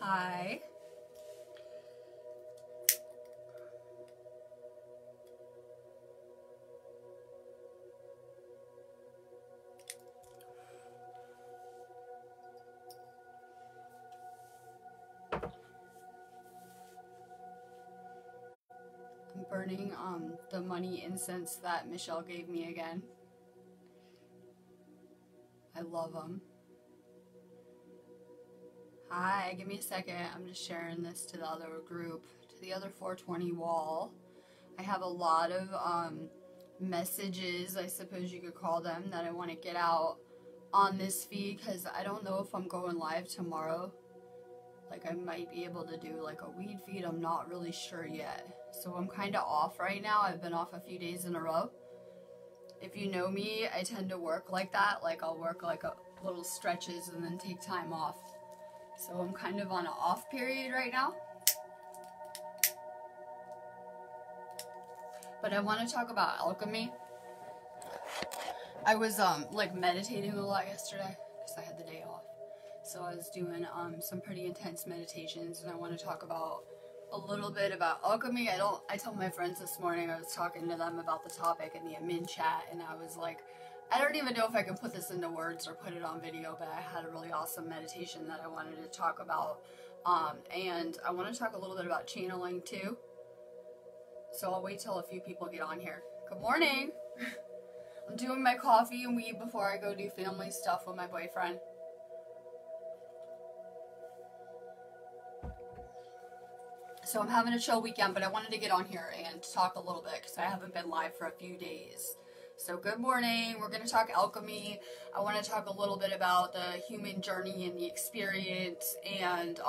Hi. I'm burning the money incense that Michelle gave me again. I love them. Hi, give me a second. I'm just sharing this to the other group, to the other 420 wall. I have a lot of messages, I suppose you could call them, that I want to get out on this feed because I don't know if I'm going live tomorrow. Like, I might be able to do like a weed feed. I'm not really sure yet. So I'm kind of off right now. I've been off a few days in a row. If you know me, I tend to work like that. Like, I'll work like a little stretches and then take time off. So I'm kind of on an off period right now. But I want to talk about alchemy. I was like meditating a lot yesterday because I had the day off. So I was doing some pretty intense meditations, and I want to talk about a little bit about alchemy. I told my friends this morning, I was talking to them about the topic in the admin chat, and I was like, I don't even know if I can put this into words or put it on video, but I had a really awesome meditation that I wanted to talk about. And I want to talk a little bit about channeling too. So I'll wait till a few people get on here. Good morning. I'm doing my coffee and weed before I go do family stuff with my boyfriend. So I'm having a chill weekend, but I wanted to get on here and talk a little bit because I haven't been live for a few days. So good morning. We're going to talk alchemy. I want to talk a little bit about the human journey and the experience and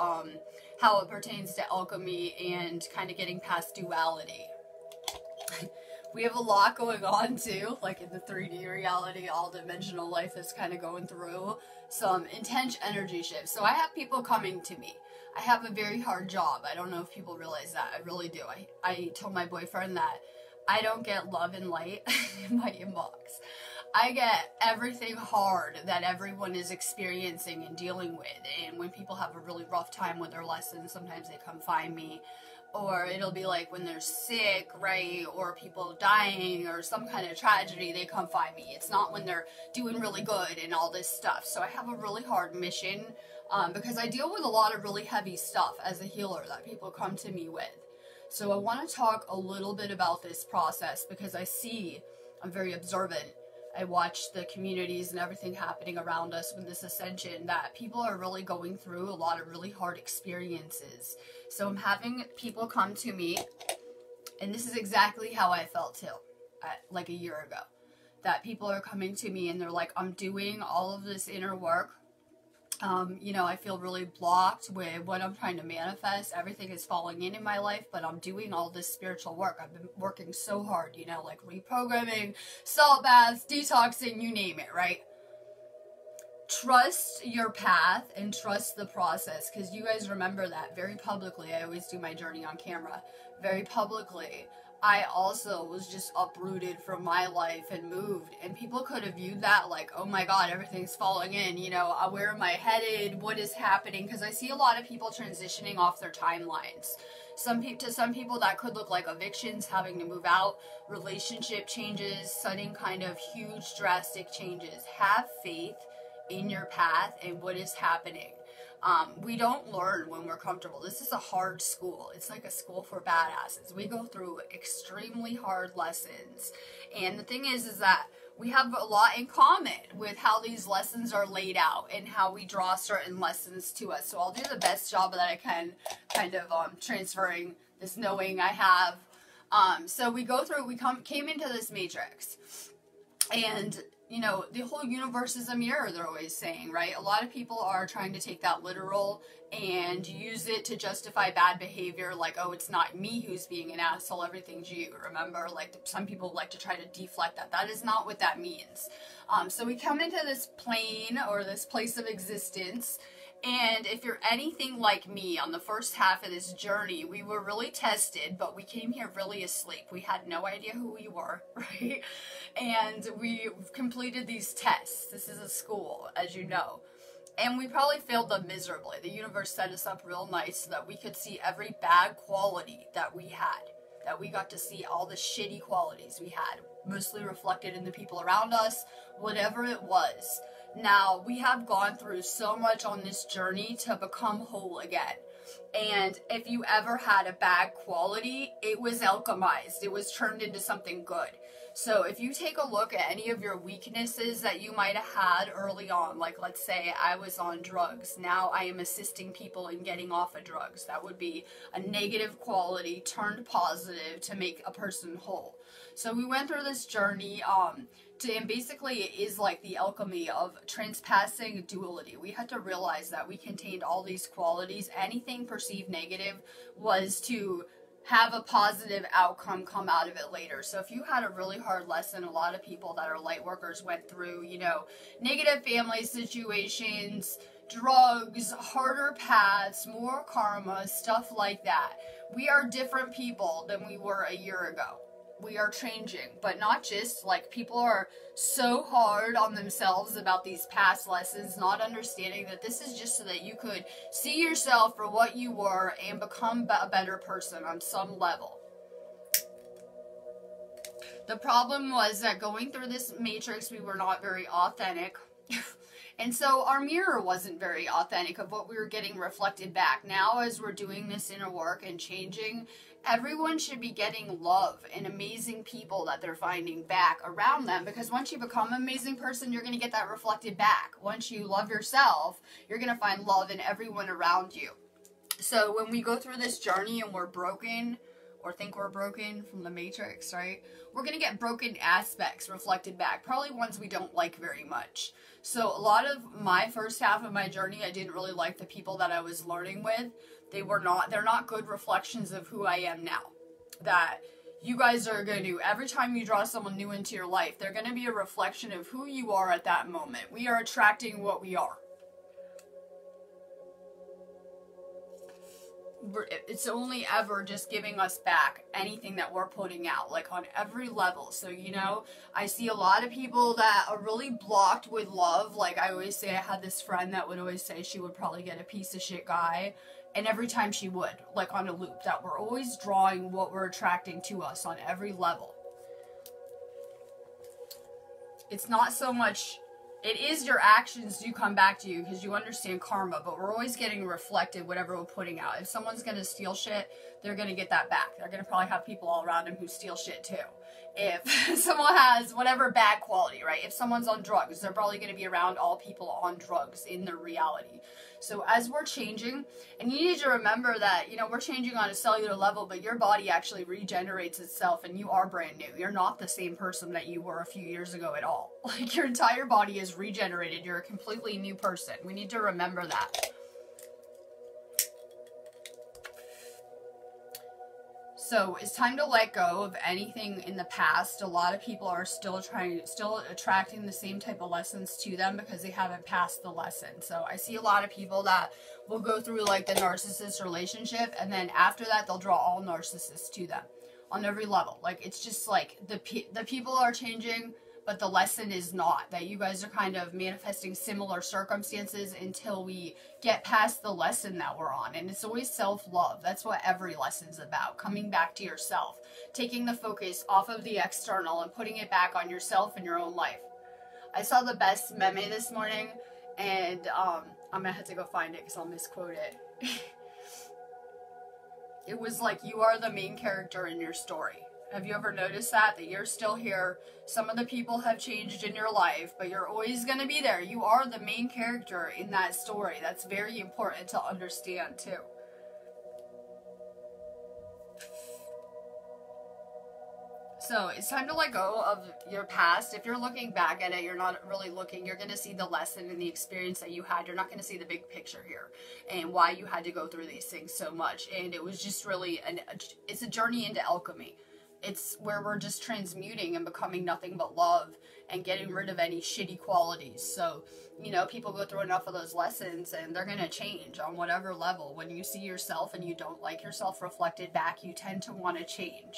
how it pertains to alchemy and kind of getting past duality. We have a lot going on too, like in the 3D reality, all-dimensional life is kind of going through some intense energy shifts. So I have people coming to me. I have a very hard job. I don't know if people realize that. I really do. I told my boyfriend that I don't get love and light in my inbox. I get everything hard that everyone is experiencing and dealing with. And when people have a really rough time with their lessons, sometimes they come find me. Or it'll be like when they're sick, right? Or people dying or some kind of tragedy, they come find me. It's not when they're doing really good and all this stuff. So I have a really hard mission because I deal with a lot of really heavy stuff as a healer that people come to me with. So I want to talk a little bit about this process because I'm very observant. I watch the communities and everything happening around us with this ascension, that people are really going through a lot of really hard experiences. So I'm having people come to me, and this is exactly how I felt too, like a year ago. That people are coming to me and they're like, I'm doing all of this inner work. You know, I feel really blocked with what I'm trying to manifest. Everything is falling in my life, but I'm doing all this spiritual work. I've been working so hard, you know, like reprogramming, salt baths, detoxing, you name it, right? Trust your path and trust the process, because you guys remember that very publicly. I always do my journey on camera. Very publicly, I also was just uprooted from my life and moved, and people could have viewed that like, oh my god, everything's falling in, you know, where am I headed, what is happening? Because I see a lot of people transitioning off their timelines. To some people that could look like evictions, having to move out, relationship changes, sudden kind of huge drastic changes. Have faith in your path and what is happening. We don't learn when we're comfortable. This is a hard school. It's like a school for badasses. We go through extremely hard lessons. And the thing is that we have a lot in common with how these lessons are laid out and how we draw certain lessons to us. So I'll do the best job that I can kind of transferring this knowing I have. So we came into this matrix. And you know, the whole universe is a mirror, they're always saying, right? A lot of people are trying to take that literal and use it to justify bad behavior, like, oh, it's not me who's being an asshole, everything's you. Remember, like, some people like to try to deflect that. That is not what that means. So we come into this plane or this place of existence, and if you're anything like me, on the first half of this journey, we were really tested, but we came here really asleep. We had no idea who we were, right? And we completed these tests. This is a school, as you know. And we probably failed them miserably. The universe set us up real nice so that we could see every bad quality that we had. That we got to see all the shitty qualities we had, mostly reflected in the people around us, whatever it was. Now, we have gone through so much on this journey to become whole again. And if you ever had a bad quality, it was alchemized. It was turned into something good. So if you take a look at any of your weaknesses that you might have had early on, like let's say I was on drugs, now I am assisting people in getting off of drugs. That would be a negative quality turned positive to make a person whole. So we went through this journey, and basically it is like the alchemy of transpassing duality. We had to realize that we contained all these qualities. Anything perceived negative was to have a positive outcome come out of it later. So if you had a really hard lesson, a lot of people that are light workers went through, you know, negative family situations, drugs, harder paths, more karma, stuff like that. We are different people than we were a year ago. We are changing, but not just like people are so hard on themselves about these past lessons, not understanding that this is just so that you could see yourself for what you were and become a better person on some level. The problem was that going through this matrix, we were not very authentic. And so our mirror wasn't very authentic of what we were getting reflected back. Now, as we're doing this inner work and changing, everyone should be getting love and amazing people that they're finding back around them, because once you become an amazing person, you're going to get that reflected back. Once you love yourself, you're going to find love in everyone around you. So when we go through this journey and we're broken, or think we're broken from the matrix, right? We're going to get broken aspects reflected back, probably ones we don't like very much. So a lot of my first half of my journey, I didn't really like the people that I was learning with. They're not good reflections of who I am now. That you guys are going to, every time you draw someone new into your life, they're going to be a reflection of who you are at that moment. We are attracting what we are. It's only ever just giving us back anything that we're putting out, like on every level. So, you know, I see a lot of people that are really blocked with love. Like I always say, I had this friend that would always say she would probably get a piece of shit guy. And every time she would, like on a loop, that we're always drawing what we're attracting to us on every level. It's not so much, it is your actions do come back to you because you understand karma, but we're always getting reflected whatever we're putting out. If someone's going to steal shit, they're going to get that back. They're going to probably have people all around them who steal shit too. If someone has whatever bad quality, right? If someone's on drugs, they're probably going to be around all people on drugs in their reality. So as we're changing, and you need to remember that, you know, we're changing on a cellular level, but your body actually regenerates itself and you are brand new. You're not the same person that you were a few years ago at all. Like your entire body is regenerated. You're a completely new person. We need to remember that. So it's time to let go of anything in the past. A lot of people are still attracting the same type of lessons to them because they haven't passed the lesson. So I see a lot of people that will go through like the narcissist relationship, and then after that they'll draw all narcissists to them on every level. Like it's just like the people are changing, but the lesson is not. That you guys are kind of manifesting similar circumstances until we get past the lesson that we're on. And it's always self-love. That's what every lesson's about. Coming back to yourself. Taking the focus off of the external and putting it back on yourself and your own life. I saw the best meme this morning, and I'm going to have to go find it because I'll misquote it. It was like, you are the main character in your story. Have you ever noticed that? That you're still here. Some of the people have changed in your life, but you're always going to be there. You are the main character in that story. That's very important to understand too. So it's time to let go of your past. If you're looking back at it, you're not really looking. You're going to see the lesson and the experience that you had. You're not going to see the big picture here and why you had to go through these things so much. And it was just really, it's a journey into alchemy. It's where we're just transmuting and becoming nothing but love and getting rid of any shitty qualities. So, you know, people go through enough of those lessons and they're going to change on whatever level. When you see yourself and you don't like yourself reflected back, you tend to want to change.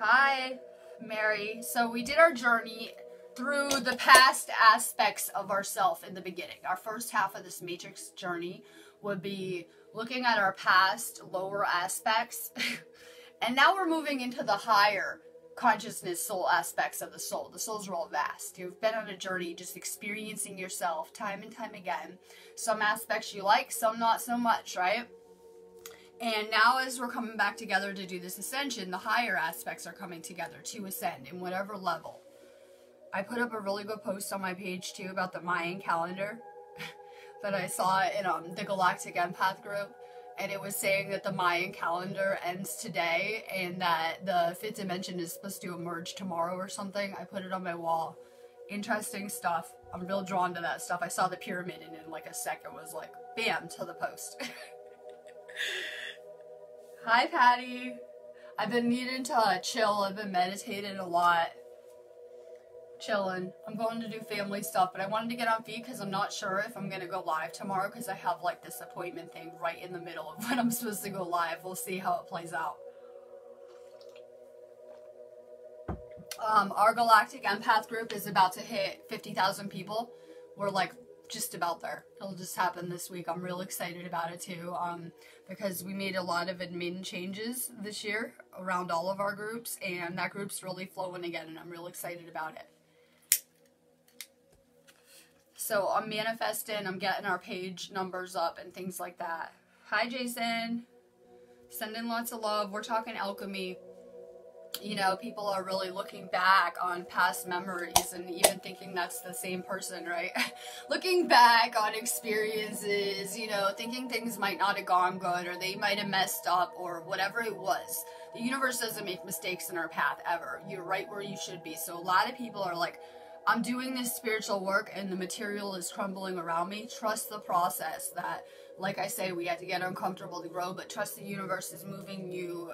Hi, Mary. So we did our journey through the past aspects of ourself in the beginning. Our first half of this matrix journey would be looking at our past lower aspects. And now we're moving into the higher consciousness soul aspects of the soul. The soul's real vast. You've been on a journey just experiencing yourself time and time again. Some aspects you like, some not so much, right? And now as we're coming back together to do this ascension, the higher aspects are coming together to ascend in whatever level. I put up a really good post on my page too about the Mayan calendar that I saw in the Galactic Empath group. And it was saying that the Mayan calendar ends today and that the fifth dimension is supposed to emerge tomorrow or something. I put it on my wall. Interesting stuff. I'm real drawn to that stuff. I saw the pyramid and in like a second was like, bam, to the post. Hi, Patty. I've been needing to chill. I've been meditating a lot. Chilling. I'm going to do family stuff, but I wanted to get on feed because I'm not sure if I'm going to go live tomorrow because I have like this appointment thing right in the middle of when I'm supposed to go live. We'll see how it plays out. Our Galactic Empath group is about to hit 50,000 people. We're like just about there. It'll just happen this week. I'm real excited about it too, because we made a lot of admin changes this year around all of our groups, and that group's really flowing again, and I'm real excited about it. So I'm manifesting, I'm getting our page numbers up and things like that. Hi, Jason. Sending lots of love. We're talking alchemy. You know, people are really looking back on past memories and even thinking that's the same person, right? Looking back on experiences, you know, thinking things might not have gone good or they might have messed up or whatever it was. The universe doesn't make mistakes in our path ever. You're right where you should be. So a lot of people are like, I'm doing this spiritual work and the material is crumbling around me. Trust the process. That, like I say, we had to get uncomfortable to grow, but trust the universe is moving you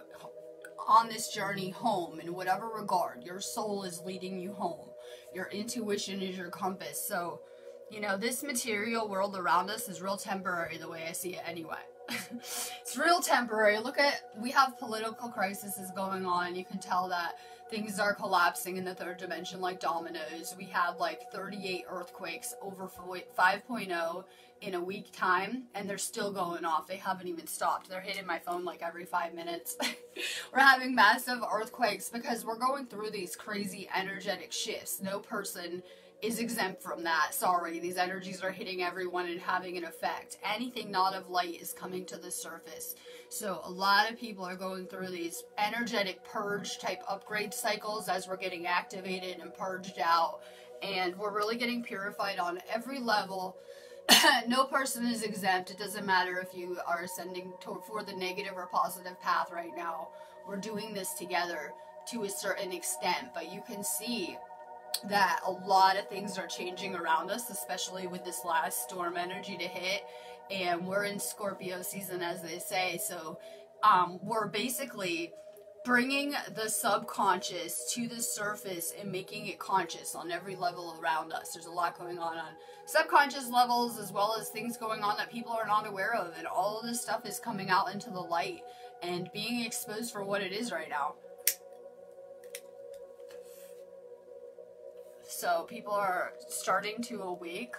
on this journey home in whatever regard. Your soul is leading you home. Your intuition is your compass. So, you know, this material world around us is real temporary the way I see it anyway. It's real temporary. Look at, we have political crises going on. You can tell that things are collapsing in the third dimension like dominoes. We had like 38 earthquakes over 5.0 in a week time, and they're still going off. They haven't even stopped. They're hitting my phone like every 5 minutes. We're having massive earthquakes because we're going through these crazy energetic shifts. No person is exempt from that. Sorry, these energies are hitting everyone and having an effect. Anything not of light is coming to the surface. So a lot of people are going through these energetic purge type upgrade cycles as we're getting activated and purged out. And we're really getting purified on every level. No person is exempt. It doesn't matter if you are ascending for the negative or positive path right now. We're doing this together to a certain extent, but you can see that a lot of things are changing around us, especially with this last storm energy to hit, and we're in Scorpio season, as they say. So we're basically bringing the subconscious to the surface and making it conscious on every level around us. There's a lot going on subconscious levels, as well as things going on that people are not aware of, and all of this stuff is coming out into the light and being exposed for what it is right now. So people are starting to awake.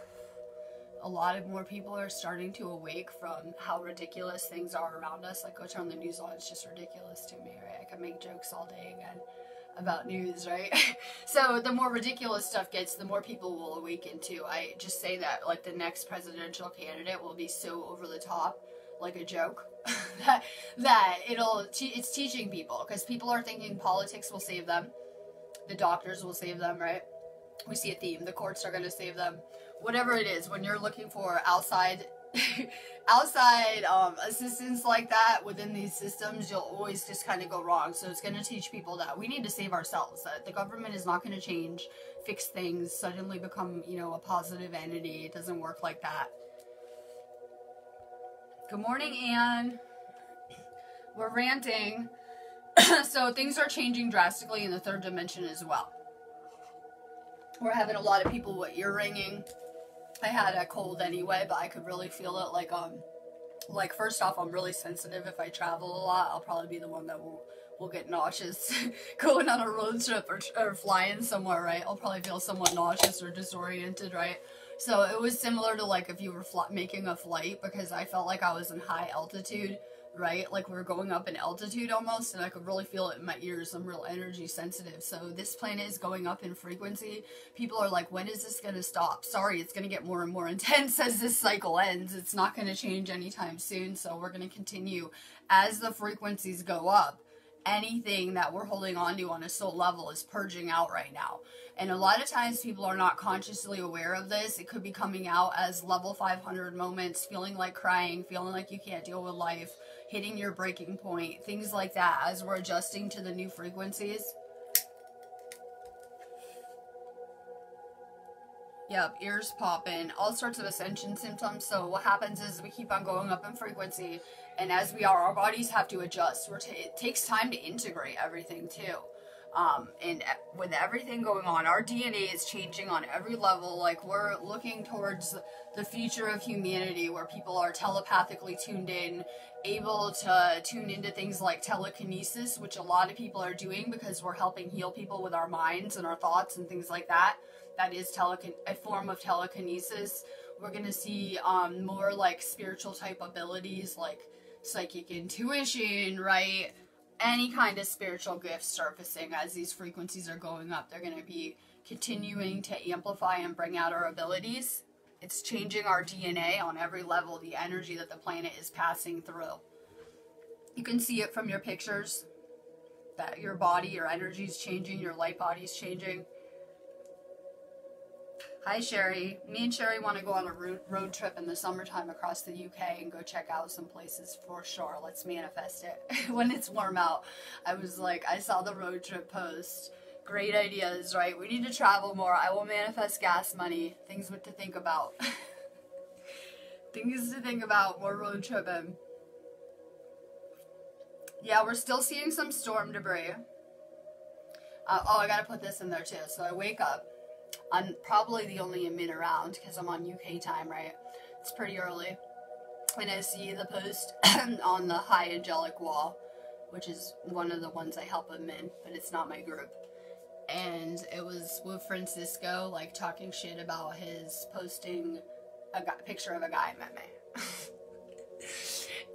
A lot of more people are starting to awake from how ridiculous things are around us. Like, go turn the news on, it's just ridiculous to me, right? I can make jokes all day again about news, right? So the more ridiculous stuff gets, the more people will awaken to. I just say that, like, the next presidential candidate will be so over the top, like a joke, that it's teaching people, because people are thinking politics will save them. The doctors will save them, right? We see a theme. The courts are going to save them. Whatever it is, when you're looking for outside assistance like that within these systems, you'll always just kind of go wrong. So it's going to teach people that we need to save ourselves, that the government is not going to change, fix things, suddenly become, you know, a positive entity. It doesn't work like that. Good morning, Anne. We're ranting. So things are changing drastically in the third dimension as well. We're having a lot of people with ear ringing. I had a cold anyway, but I could really feel it. Like first off, I'm really sensitive. If I travel a lot, I'll probably be the one that will will get nauseous going on a road trip or flying somewhere, right? I'll probably feel somewhat nauseous or disoriented, right? So it was similar to like if you were making a flight, because I felt like I was in high altitude, right? Like we were going up in altitude almost, and I could really feel it in my ears. I'm real energy sensitive. So this planet is going up in frequency. People are like, when is this going to stop? Sorry, it's going to get more and more intense as this cycle ends. It's not going to change anytime soon. So we're going to continue as the frequencies go up. Anything that we're holding on to on a soul level is purging out right now. And a lot of times people are not consciously aware of this. It could be coming out as level 500 moments, feeling like crying, feeling like you can't deal with life, hitting your breaking point, things like that as we're adjusting to the new frequencies. Yep, ears popping, all sorts of ascension symptoms. So what happens is we keep on going up in frequency, and as we are, our bodies have to adjust. It takes time to integrate everything too. And with everything going on, our DNA is changing on every level. Like we're looking towards the future of humanity where people are telepathically tuned in, able to tune into things like telekinesis, which a lot of people are doing because we're helping heal people with our minds and our thoughts and things like that. That is a form of telekinesis. We're going to see more like spiritual type abilities like psychic intuition, right? Any kind of spiritual gifts surfacing as these frequencies are going up. They're going to be continuing to amplify and bring out our abilities. It's changing our DNA on every level, the energy that the planet is passing through. You can see it from your pictures, that your body, your energy is changing, your light body is changing. Hi Sherry. Me and Sherry want to go on a road trip in the summertime across the UK and go check out some places for sure. Let's manifest it when it's warm out. I was like, I saw the road trip post. Great ideas, right? We need to travel more. I will manifest gas money. Things to think about. Things to think about. More road tripping. Yeah, we're still seeing some storm debris. Oh, I gotta put this in there too. So I wake up. I'm probably the only admin around because I'm on UK time, right? It's pretty early. And I see the post on the High Angelic wall, which is one of the ones I help admin, but it's not my group. And it was with Francisco, like, talking shit about his posting a picture of a guy met me.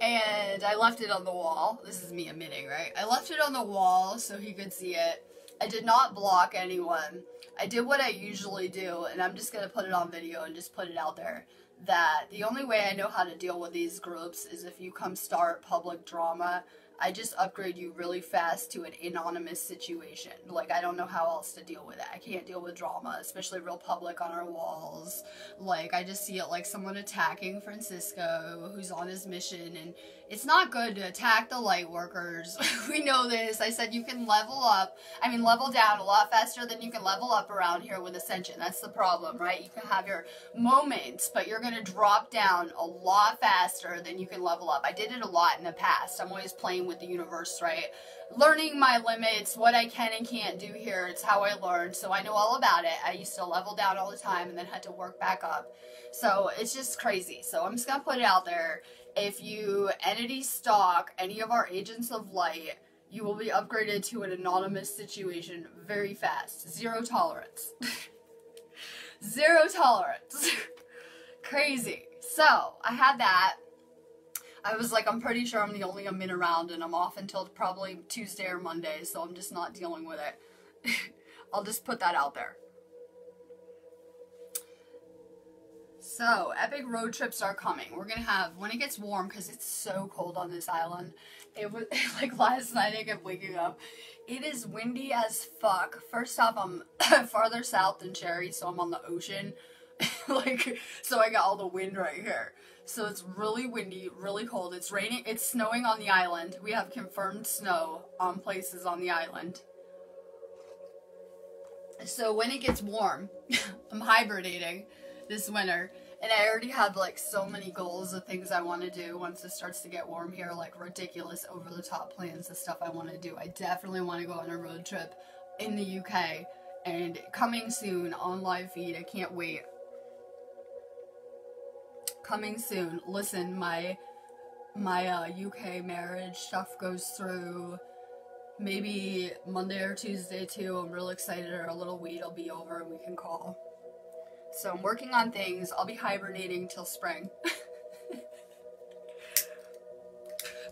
And I left it on the wall. This is me admitting, right? I left it on the wall so he could see it. I did not block anyone. I did what I usually do, and I'm just going to put it on video and just put it out there, that the only way I know how to deal with these groups is if you come start public drama. I just upgrade you really fast to an anonymous situation. Like, I don't know how else to deal with it. I can't deal with drama, especially real public on our walls. Like, I just see it like someone attacking Francisco, who's on his mission, and it's not good to attack the light workers. We know this. I said you can level down a lot faster than you can level up around here with Ascension. That's the problem, right? You can have your moments, but you're going to drop down a lot faster than you can level up. I did it a lot in the past. I'm always playing with the universe, right? Learning my limits, what I can and can't do here. It's how I learned, so I know all about it. I used to level down all the time and then had to work back up. So it's just crazy. So I'm just going to put it out there. If you entity stalk any of our agents of light, you will be upgraded to an anonymous situation very fast. Zero tolerance. Zero tolerance. Crazy. So I had that. I was like, I'm pretty sure I'm the only admin around, and I'm off until probably Tuesday or Monday, so I'm just not dealing with it. I'll just put that out there. So, epic road trips are coming. We're going to have, when it gets warm, because it's so cold on this island, it was, like last night I kept waking up, it is windy as fuck. First off, I'm farther south than Cherry, so I'm on the ocean. Like, so I got all the wind right here. So it's really windy, really cold. It's raining, it's snowing on the island. We have confirmed snow on places on the island. So when it gets warm, I'm hibernating this winter. And I already have like so many goals of things I want to do once it starts to get warm here. Like ridiculous, over the top plans of stuff I want to do. I definitely want to go on a road trip in the UK. And coming soon on live feed. I can't wait. Coming soon. Listen, my UK marriage stuff goes through maybe Monday or Tuesday too. I'm real excited. Our little weed will be over and we can call. So I'm working on things. I'll be hibernating till spring.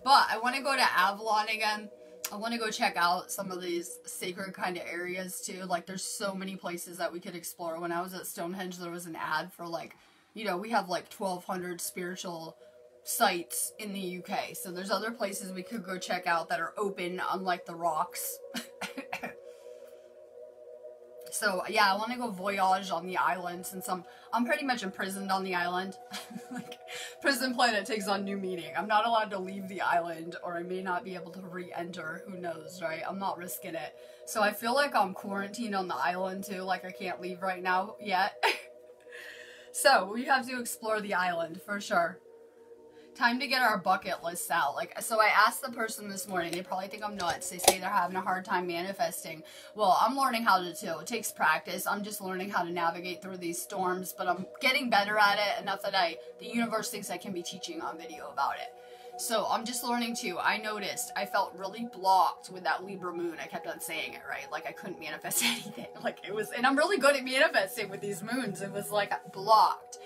But I want to go to Avalon again. I want to go check out some of these sacred kind of areas too. Like, there's so many places that we could explore. When I was at Stonehenge, there was an ad for, like, you know, we have like 1,200 spiritual sites in the UK. So there's other places we could go check out that are open, unlike the rocks. So yeah, I want to go voyage on the island since I'm pretty much imprisoned on the island. Like, Prison Planet takes on new meaning. I'm not allowed to leave the island, or I may not be able to re-enter. Who knows, right? I'm not risking it. So I feel like I'm quarantined on the island too. Like, I can't leave right now yet. So we have to explore the island for sure. Time to get our bucket lists out. Like, so I asked the person this morning, they probably think I'm nuts. They say they're having a hard time manifesting. Well, I'm learning how to too. It takes practice. I'm just learning how to navigate through these storms, but I'm getting better at it enough that the universe thinks I can be teaching on video about it. So I'm just learning too. I noticed I felt really blocked with that Libra moon. I kept on saying it, right? Like, I couldn't manifest anything. Like, it was, and I'm really good at manifesting with these moons. It was like blocked.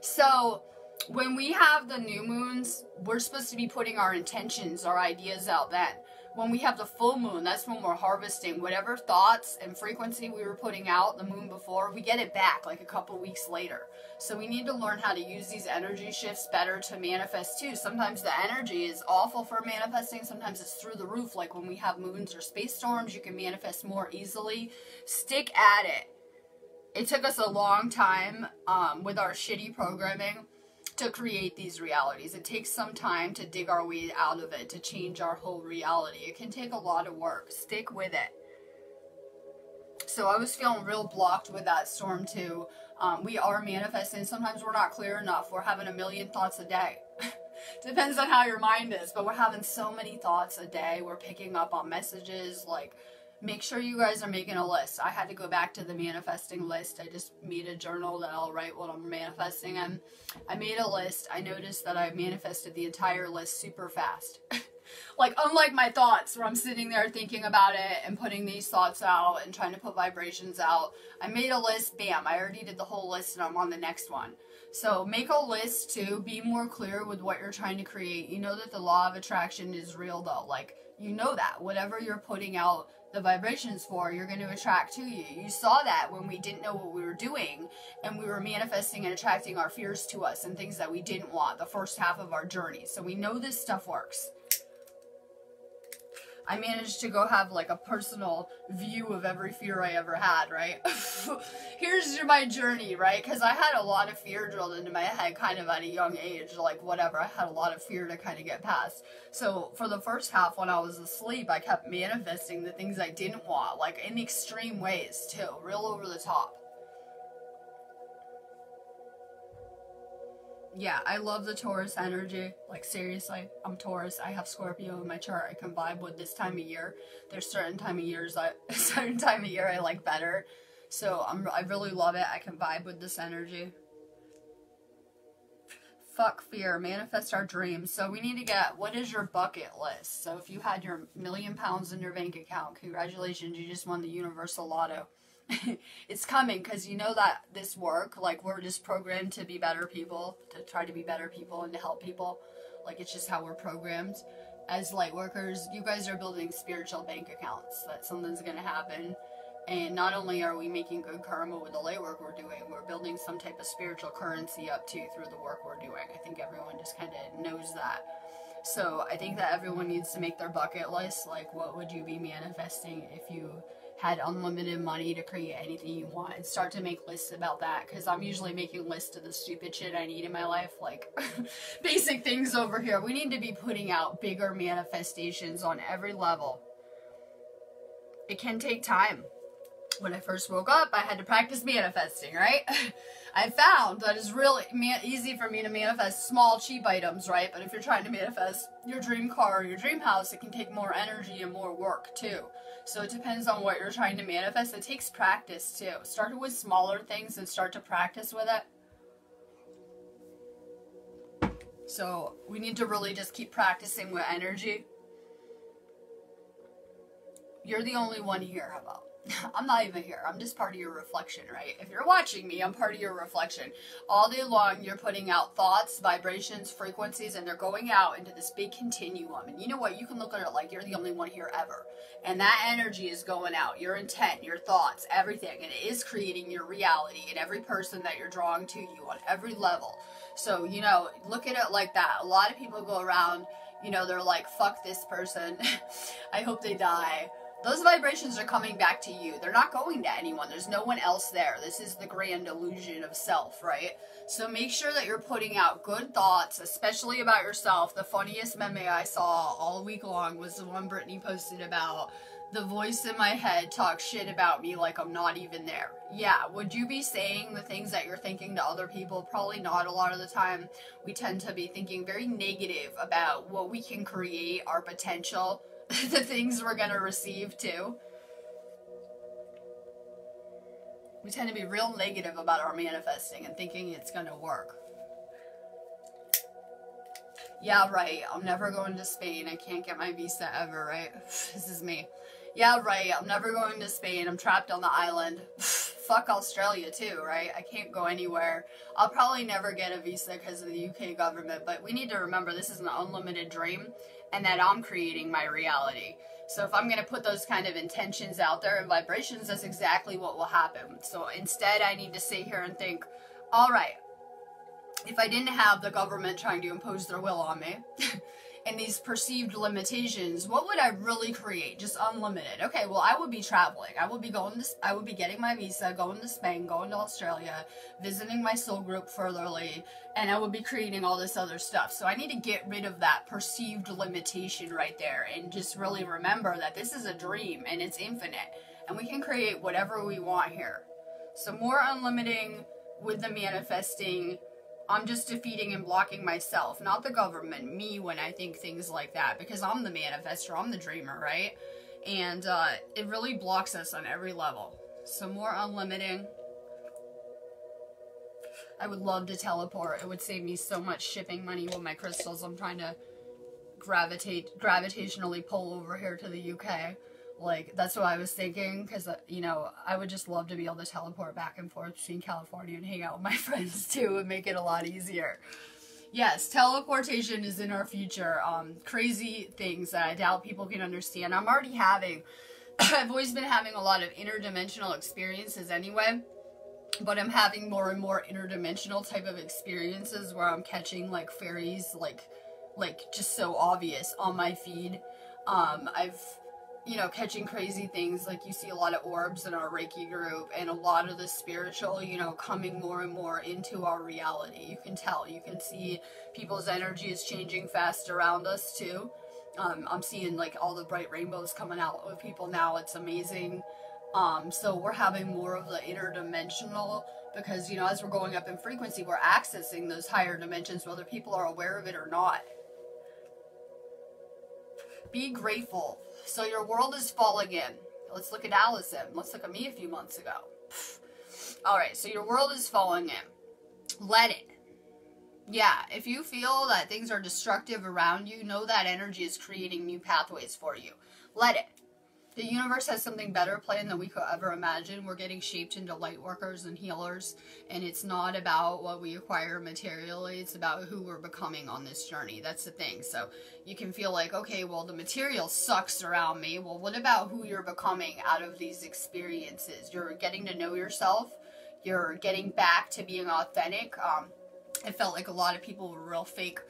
So when we have the new moons, we're supposed to be putting our intentions, our ideas out then. When we have the full moon, that's when we're harvesting. Whatever thoughts and frequency we were putting out the moon before, we get it back like a couple weeks later. So we need to learn how to use these energy shifts better to manifest too. Sometimes the energy is awful for manifesting. Sometimes it's through the roof. Like when we have moons or space storms, you can manifest more easily. Stick at it. It took us a long time with our shitty programming to create these realities. It takes some time to dig our way out of it, to change our whole reality. It can take a lot of work. Stick with it. So I was feeling real blocked with that storm too. We are manifesting. Sometimes we're not clear enough. We're having a million thoughts a day. Depends on how your mind is, but we're having so many thoughts a day. We're picking up on messages. Like, make sure you guys are making a list. I had to go back to the manifesting list. I just made a journal that I'll write what I'm manifesting in. I made a list. I noticed that I manifested the entire list super fast. Like, unlike my thoughts, where I'm sitting there thinking about it and putting these thoughts out and trying to put vibrations out. I made a list, bam, I already did the whole list and I'm on the next one. So make a list too. Be more clear with what you're trying to create. You know that the law of attraction is real though. Like, you know that. Whatever you're putting out the vibrations for, you're going to attract to you. You saw that when we didn't know what we were doing and we were manifesting and attracting our fears to us and things that we didn't want the first half of our journey. So we know this stuff works. I managed to go have like a personal view of every fear I ever had, right? Here's my journey, right? Because I had a lot of fear drilled into my head kind of at a young age, like whatever. I had a lot of fear to kind of get past. So for the first half when I was asleep, I kept manifesting the things I didn't want, like in extreme ways too, real over the top. Yeah, I love the Taurus energy. Like, seriously, I'm Taurus. I have Scorpio in my chart. I can vibe with this time of year. There's certain time of year I like better. So I really love it. I can vibe with this energy. Fuck fear. Manifest our dreams. So we need to get, what is your bucket list? So if you had your £1 million in your bank account, congratulations, you just won the Universal Lotto. It's coming, because you know that this work, like, we're just programmed to be better people, to try to be better people and to help people. Like, it's just how we're programmed. As light workers, you guys are building spiritual bank accounts, that something's going to happen. And not only are we making good karma with the light work we're doing, we're building some type of spiritual currency up too through the work we're doing. I think everyone just kind of knows that. So I think that everyone needs to make their bucket list. Like, what would you be manifesting if you had unlimited money to create anything you want, and start to make lists about that, because I'm usually making lists of the stupid shit I need in my life, like basic things over here. We need to be putting out bigger manifestations on every level. It can take time. When I first woke up, I had to practice manifesting, right? I found that it's really easy for me to manifest small, cheap items, right? But if you're trying to manifest your dream car or your dream house, it can take more energy and more work, too. So it depends on what you're trying to manifest. It takes practice, too. Start with smaller things and start to practice with it. So we need to really just keep practicing with energy. You're the only one here. How about? I'm not even here. I'm just part of your reflection, right? If you're watching me, I'm part of your reflection. All day long, you're putting out thoughts, vibrations, frequencies, and they're going out into this big continuum. And you know what? You can look at it like you're the only one here ever. And that energy is going out. Your intent, your thoughts, everything. And it is creating your reality in every person that you're drawing to you on every level. So, you know, look at it like that. A lot of people go around, you know, they're like, fuck this person. I hope they die. Those vibrations are coming back to you. They're not going to anyone. There's no one else there. This is the grand illusion of self, right? So make sure that you're putting out good thoughts, especially about yourself. The funniest meme I saw all week long was the one Brittany posted about the voice in my head talks shit about me like I'm not even there. Yeah, would you be saying the things that you're thinking to other people? Probably not a lot of the time. We tend to be thinking very negative about what we can create, our potential, the things we're going to receive too. We tend to be real negative about our manifesting and thinking it's going to work. Yeah, right. I'm never going to Spain. I can't get my visa ever, right? This is me. Yeah, right. I'm never going to Spain. I'm trapped on the island. Fuck Australia too, right? I can't go anywhere. I'll probably never get a visa because of the UK government, but we need to remember this is an unlimited dream and that I'm creating my reality. So if I'm going to put those kind of intentions out there and vibrations, that's exactly what will happen. So instead, I need to sit here and think, all right, if I didn't have the government trying to impose their will on me and these perceived limitations, what would I really create? Just unlimited. Okay, well, I would be traveling. I would be getting my visa, going to Spain, going to Australia, visiting my soul group furtherly, and I would be creating all this other stuff. So I need to get rid of that perceived limitation right there and just really remember that this is a dream and it's infinite and we can create whatever we want here. So more unlimiting with the manifesting. I'm just defeating and blocking myself, not the government, me when I think things like that, because I'm the manifestor, I'm the dreamer, right? And it really blocks us on every level. So more unlimiting. I would love to teleport. It would save me so much shipping money with my crystals. I'm trying to gravitationally pull over here to the UK. Like, that's what I was thinking, because, you know, I would just love to be able to teleport back and forth between California and hang out with my friends, too, and make it a lot easier. Yes, teleportation is in our future. Crazy things that I doubt people can understand. I'm already having, I've always been having a lot of interdimensional experiences anyway, but I'm having more and more interdimensional type of experiences where I'm catching, like, fairies, like just so obvious on my feed. You know, catching crazy things, like you see a lot of orbs in our Reiki group, and a lot of the spiritual, you know, coming more and more into our reality. You can tell, you can see people's energy is changing fast around us too. I'm seeing like all the bright rainbows coming out with people now. It's amazing. So we're having more of the interdimensional, because, you know, as we're going up in frequency, we're accessing those higher dimensions, whether people are aware of it or not. Be grateful. So your world is falling in. Let's look at Allison. Let's look at me a few months ago. Alright, so your world is falling in. Let it. Yeah, if you feel that things are destructive around you, know that energy is creating new pathways for you. Let it. The universe has something better planned than we could ever imagine. We're getting shaped into light workers and healers, and it's not about what we acquire materially, it's about who we're becoming on this journey. That's the thing. So you can feel like, okay, well, the material sucks around me. Well, what about who you're becoming out of these experiences? You're getting to know yourself. You're getting back to being authentic. I felt like a lot of people were real fake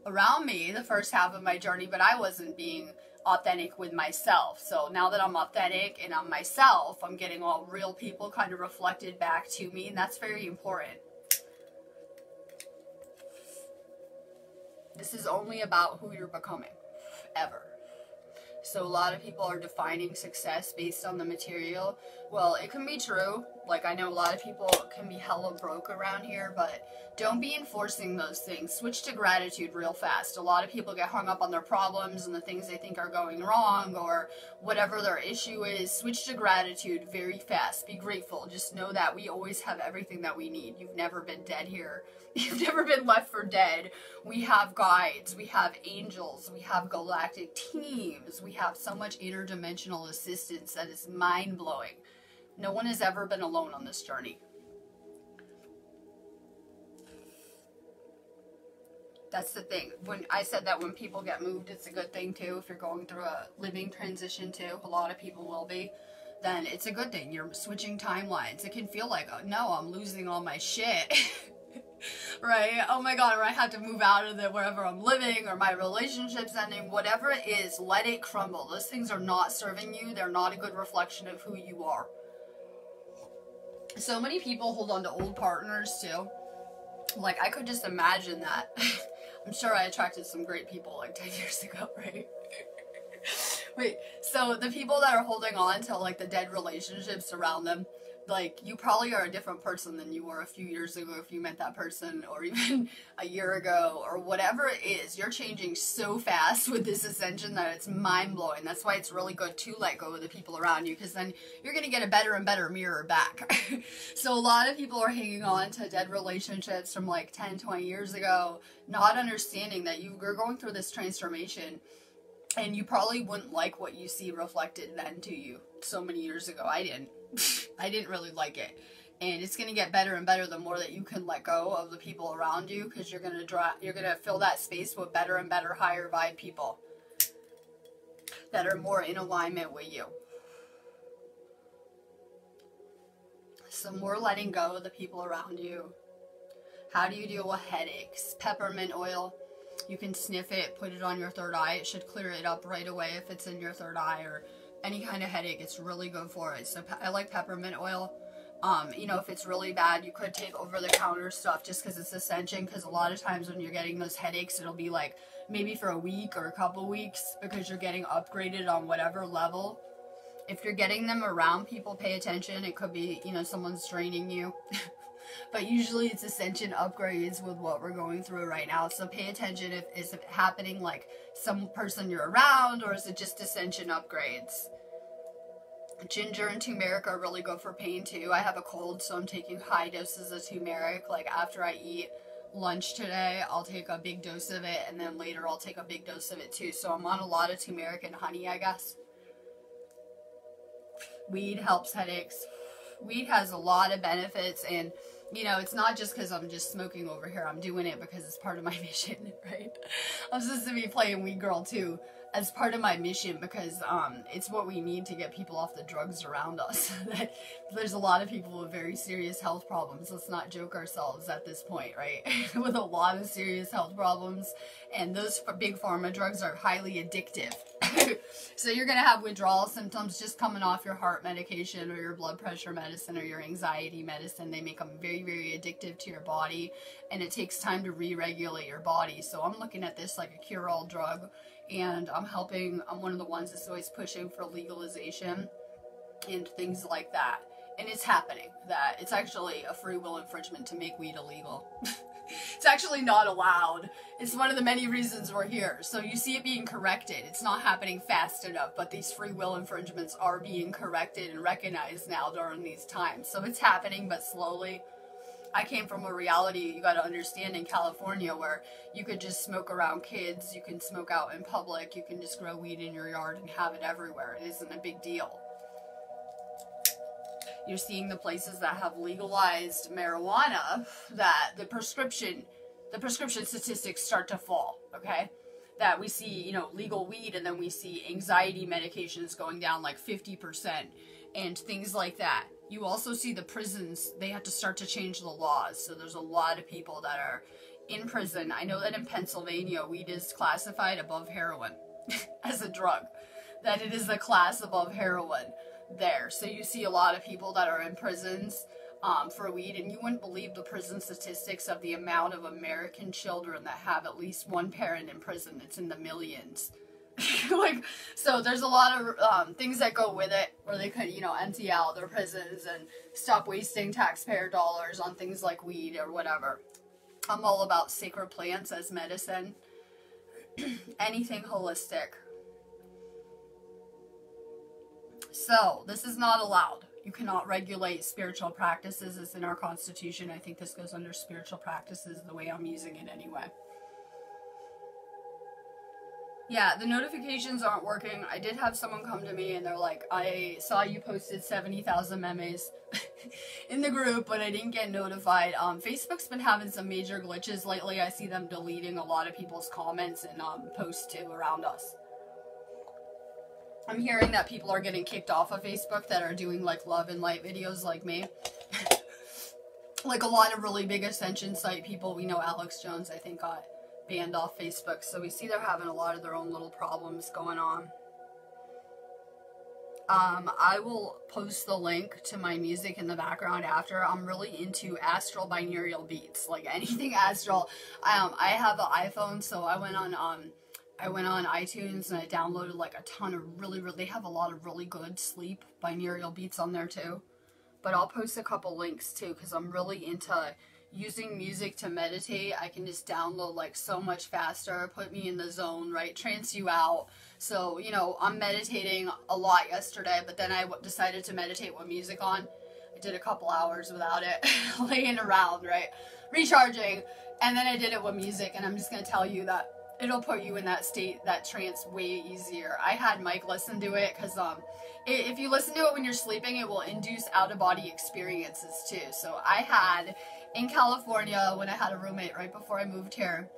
around me the first half of my journey, but I wasn't being authentic with myself. So now that I'm authentic and I'm myself, I'm getting all real people kind of reflected back to me, and that's very important. This is only about who you're becoming, ever. So a lot of people are defining success based on the material. Well, it can be true. Like, I know a lot of people can be hella broke around here, but don't be enforcing those things. Switch to gratitude real fast. A lot of people get hung up on their problems and the things they think are going wrong or whatever their issue is. Switch to gratitude very fast. Be grateful. Just know that we always have everything that we need. You've never been dead here. You've never been left for dead. We have guides. We have angels. We have galactic teams. We have so much interdimensional assistance that is mind-blowing. No one has ever been alone on this journey. That's the thing. When I said that when people get moved, it's a good thing too. If you're going through a living transition too, a lot of people will be, then it's a good thing. You're switching timelines. It can feel like, oh, no, I'm losing all my shit. Right? Oh my God, or I have to move out of wherever I'm living, or my relationship's ending, whatever it is, let it crumble. Those things are not serving you. They're not a good reflection of who you are. So many people hold on to old partners too. Like, I could just imagine that. I'm sure I attracted some great people like 10 years ago, right? Wait, so the people that are holding on to like the dead relationships around them, like, you probably are a different person than you were a few years ago if you met that person, or even a year ago, or whatever it is. You're changing so fast with this ascension that it's mind-blowing. That's why it's really good to let go of the people around you, because then you're going to get a better and better mirror back. So a lot of people are hanging on to dead relationships from like 10, 20 years ago, not understanding that you're going through this transformation. And you probably wouldn't like what you see reflected then to you so many years ago. I didn't. I didn't really like it. And it's going to get better and better the more that you can let go of the people around you, because you're going to fill that space with better and better higher vibe people that are more in alignment with you. Some more letting go of the people around you. How do you deal with headaches? Peppermint oil. You can sniff it, put it on your third eye. It should clear it up right away if it's in your third eye, or any kind of headache. It's really good for it. So I like peppermint oil. You know, if it's really bad, you could take over-the-counter stuff just because it's Ascension, because a lot of times when you're getting those headaches, it'll be like maybe for a week or a couple weeks because you're getting upgraded on whatever level. If you're getting them around people, pay attention. It could be, you know, someone's draining you. But usually it's Ascension upgrades with what we're going through right now. So pay attention if is it happening like some person you're around, or is it just Ascension upgrades? Ginger and turmeric are really good for pain too. I have a cold, so I'm taking high doses of turmeric. Like after I eat lunch today, I'll take a big dose of it, and then later I'll take a big dose of it too. So I'm on a lot of turmeric and honey, I guess. Weed helps headaches. Weed has a lot of benefits, and you know, it's not just because I'm just smoking over here. I'm doing it because it's part of my mission, right? I'm supposed to be playing Weed Girl too as part of my mission, because it's what we need to get people off the drugs around us. There's a lot of people with very serious health problems. Let's not joke ourselves at this point, right? With a lot of serious health problems, and those big pharma drugs are highly addictive. So you're going to have withdrawal symptoms just coming off your heart medication or your blood pressure medicine or your anxiety medicine. They make them very, very addictive to your body, and it takes time to re-regulate your body. So I'm looking at this like a cure-all drug, and I'm one of the ones that's always pushing for legalization and things like that. And it's happening. That it's actually a free will infringement to make weed illegal. It's actually not allowed. It's one of the many reasons we're here. So you see it being corrected. It's not happening fast enough, but these free will infringements are being corrected and recognized now during these times. So it's happening, but slowly. I came from a reality, you got to understand, in California, where you could just smoke around kids, you can smoke out in public, you can just grow weed in your yard and have it everywhere. It isn't a big deal. You're seeing the places that have legalized marijuana, that the prescription statistics start to fall, okay? That we see, you know, legal weed, and then we see anxiety medications going down like 50% and things like that. You also see the prisons, they have to start to change the laws. So there's a lot of people that are in prison. I know that in Pennsylvania, weed is classified above heroin as a drug. That it is a class above heroin there. So you see a lot of people that are in prisons for weed, and you wouldn't believe the prison statistics of the amount of American children that have at least one parent in prison. It's in the millions. Like, so there's a lot of things that go with it where they could, you know, empty out their prisons and stop wasting taxpayer dollars on things like weed or whatever. I'm all about sacred plants as medicine. Anything holistic. So, this is not allowed. You cannot regulate spiritual practices. It's in our Constitution. I think this goes under spiritual practices the way I'm using it anyway. Yeah, the notifications aren't working. I did have someone come to me and they're like, I saw you posted 70,000 memes in the group, but I didn't get notified. Facebook's been having some major glitches lately. I see them deleting a lot of people's comments and posts too around us. I'm hearing that people are getting kicked off of Facebook that are doing like love and light videos like me. Like a lot of really big Ascension site people. We know Alex Jones, I think, got banned off Facebook. So we see they're having a lot of their own little problems going on. I will post the link to my music in the background after. I'm really into astral binaural beats, like anything astral. I have an iPhone, so I went on iTunes and I downloaded like a ton of they have a lot of really good sleep binaural beats on there too. But I'll post a couple links too, because I'm really into using music to meditate. I can just download like so much faster, put me in the zone, right? Trance you out. So, you know, I'm meditating a lot yesterday, but then I decided to meditate with music on. I did a couple hours without it, laying around, right? Recharging. And then I did it with music, and I'm just going to tell you that it'll put you in that state, that trance, way easier. I had Mike listen to it, because if you listen to it when you're sleeping, it will induce out-of-body experiences too. So I had, in California, when I had a roommate right before I moved here,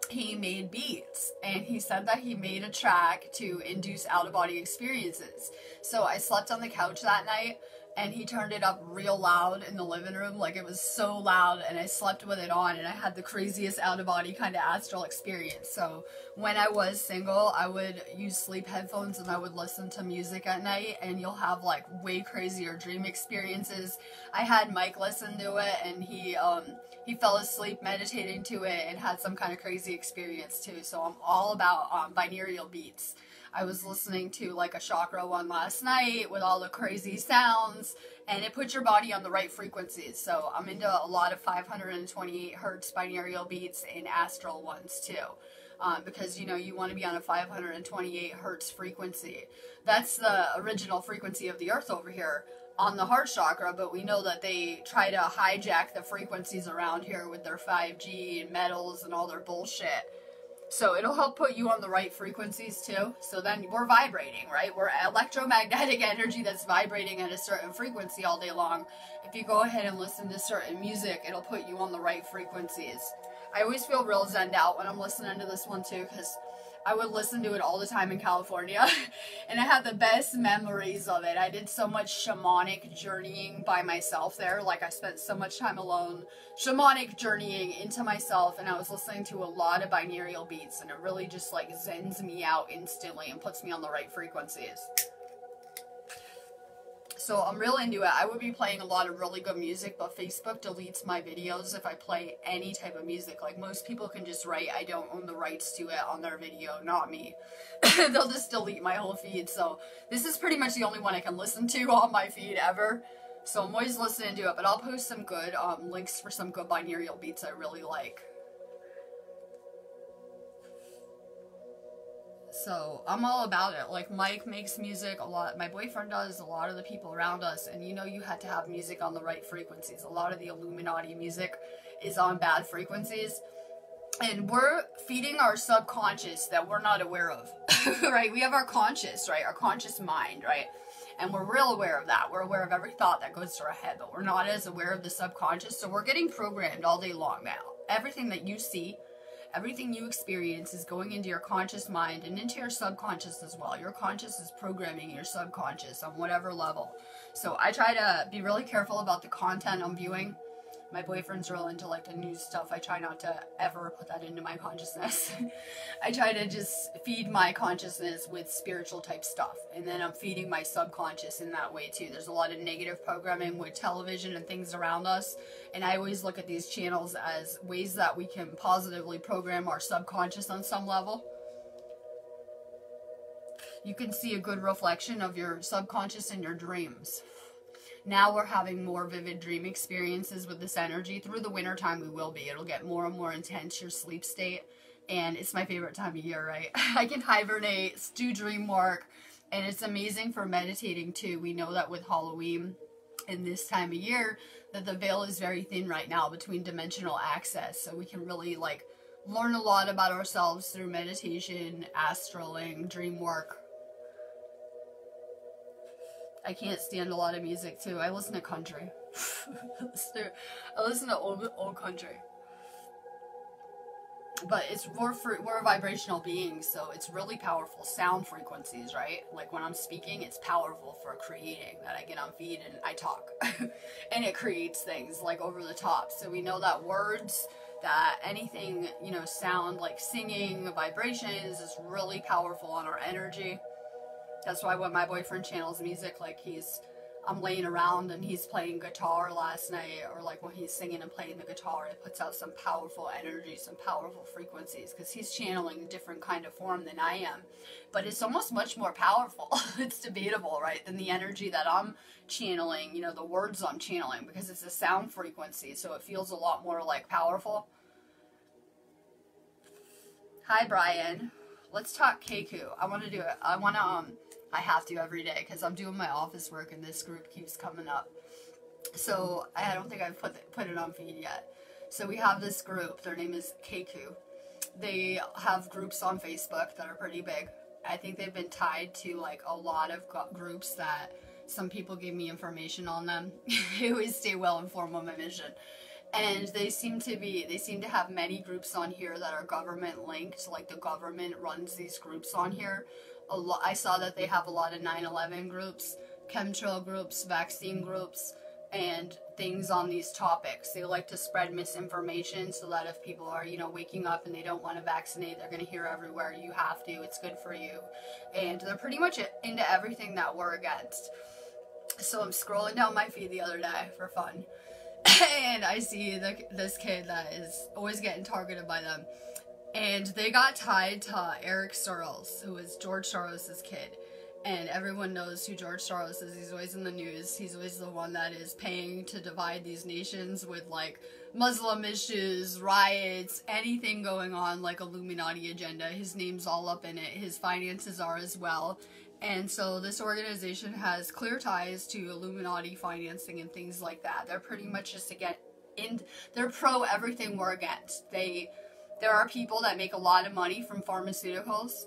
he made beats, and he said that he made a track to induce out-of-body experiences. So I slept on the couch that night, and he turned it up real loud in the living room. Like, it was so loud, and I slept with it on, and I had the craziest out-of-body kind of astral experience. So when I was single, I would use sleep headphones, and I would listen to music at night, and you'll have like way crazier dream experiences. I had Mike listen to it, and he fell asleep meditating to it and had some kind of crazy experience too. So I'm all about binaural beats. I was listening to like a chakra one last night with all the crazy sounds, and it puts your body on the right frequencies. So I'm into a lot of 528 hertz binaural beats and astral ones too. Because, you know, you want to be on a 528 hertz frequency. That's the original frequency of the earth over here on the heart chakra, but we know that they try to hijack the frequencies around here with their 5G and metals and all their bullshit. So it'll help put you on the right frequencies too. So then we're vibrating, right? We're electromagnetic energy that's vibrating at a certain frequency all day long. If you go ahead and listen to certain music, it'll put you on the right frequencies. I always feel real zenned out when I'm listening to this one too, because I would listen to it all the time in California, and I have the best memories of it. I did so much shamanic journeying by myself there. Like, I spent so much time alone, shamanic journeying into myself, and I was listening to a lot of binaural beats, and it really just like zens me out instantly and puts me on the right frequencies. So I'm real into it. I would be playing a lot of really good music, but Facebook deletes my videos if I play any type of music. Like, most people can just write, I don't own the rights to it on their video, not me. They'll just delete my whole feed. So this is pretty much the only one I can listen to on my feed ever. So I'm always listening to it, but I'll post some good links for some good binaural beats I really like. So I'm all about it. Like, Mike makes music a lot. My boyfriend does, a lot of the people around us. And you know, you had to have music on the right frequencies. A lot of the Illuminati music is on bad frequencies. And we're feeding our subconscious that we're not aware of, right? We have our conscious, right? Our conscious mind, right? And we're real aware of that. We're aware of every thought that goes through our head, but we're not as aware of the subconscious. So we're getting programmed all day long now. Everything that you see, everything you experience is going into your conscious mind and into your subconscious as well. Your conscious is programming your subconscious on whatever level. So I try to be really careful about the content I'm viewing. My boyfriend's real into like the news stuff. I try not to ever put that into my consciousness. I try to just feed my consciousness with spiritual type stuff. And then I'm feeding my subconscious in that way too. There's a lot of negative programming with television and things around us. And I always look at these channels as ways that we can positively program our subconscious on some level. you can see a good reflection of your subconscious in your dreams. Now we're having more vivid dream experiences with this energy. Through the winter time we will be. It'll get more and more intense, your sleep state. And it's my favorite time of year, right? I can hibernate, do dream work, and it's amazing for meditating too. We know that with Halloween in this time of year, that the veil is very thin right now between dimensional access. So we can really like learn a lot about ourselves through meditation, astraling, dream work. I can't stand a lot of music too. I listen to country. I listen to old country. But we're vibrational beings, so it's really powerful. Sound frequencies, right? Like when I'm speaking, it's powerful for creating. That I get on feed and I talk. And it creates things like over the top. So we know that words, that anything, you know, sound like singing, vibrations is really powerful on our energy. That's why when my boyfriend channels music, like I'm laying around and he's playing guitar last night, or like when he's singing and playing the guitar, it puts out some powerful energy, some powerful frequencies, because he's channeling a different kind of form than I am. But it's almost much more powerful. It's debatable, right, than the energy that I'm channeling, you know, the words I'm channeling, because it's a sound frequency, so it feels a lot more like powerful. Hi, Brian. Let's talk Keiku. I want to do it. I have to every day because I'm doing my office work and this group keeps coming up. So I don't think I've put it on feed yet. So we have this group. Their name is Keiku. They have groups on Facebook that are pretty big. I think they've been tied to like a lot of groups that some people give me information on them. I always stay well informed on my mission. And they seem to have many groups on here that are government linked. Like the government runs these groups on here. I saw that they have a lot of 9/11 groups, chemtrail groups, vaccine groups, and things on these topics. They like to spread misinformation so that if people are, you know, waking up and they don't want to vaccinate, they're going to hear everywhere, you have to, it's good for you. And they're pretty much into everything that we're against. So I'm scrolling down my feed the other day for fun. And I see this kid that is always getting targeted by them. And they got tied to Eric Soros, who is George Soros' kid. And everyone knows who George Soros is. He's always in the news. He's always the one that is paying to divide these nations with, like, Muslim issues, riots, anything going on, like Illuminati agenda. His name's all up in it. His finances are as well. And so this organization has clear ties to Illuminati financing and things like that. They're pretty much just they're pro everything we're against. There are people that make a lot of money from pharmaceuticals.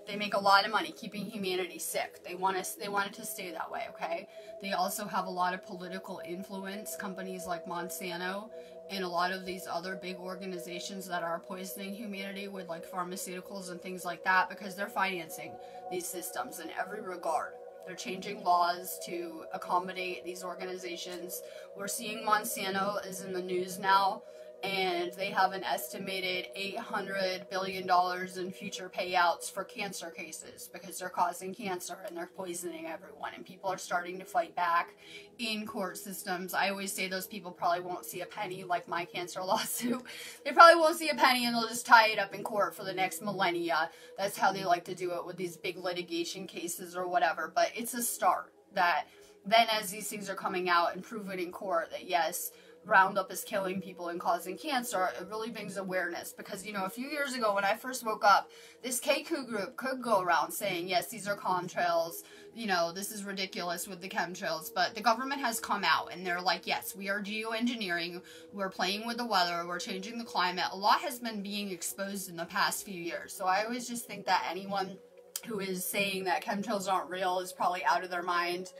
They make a lot of money keeping humanity sick. They want it to stay that way, okay? They also have a lot of political influence, companies like Monsanto and a lot of these other big organizations that are poisoning humanity with like pharmaceuticals and things like that, because they're financing these systems in every regard. They're changing laws to accommodate these organizations. We're seeing Monsanto is in the news now, and they have an estimated $800 billion in future payouts for cancer cases because they're causing cancer and they're poisoning everyone, and people are starting to fight back in court systems. I always say those people probably won't see a penny, like my cancer lawsuit. They probably won't see a penny and they'll just tie it up in court for the next millennia. That's how they like to do it with these big litigation cases or whatever, but it's a start. That then as these things are coming out and proven in court that yes, Roundup is killing people and causing cancer, it really brings awareness. Because, you know, a few years ago when I first woke up, this Keiku group could go around saying, yes, these are contrails, you know, this is ridiculous with the chemtrails. But the government has come out and they're like, yes, we are geoengineering, we're playing with the weather, we're changing the climate. A lot has been being exposed in the past few years. So I always just think that anyone who is saying that chemtrails aren't real is probably out of their mind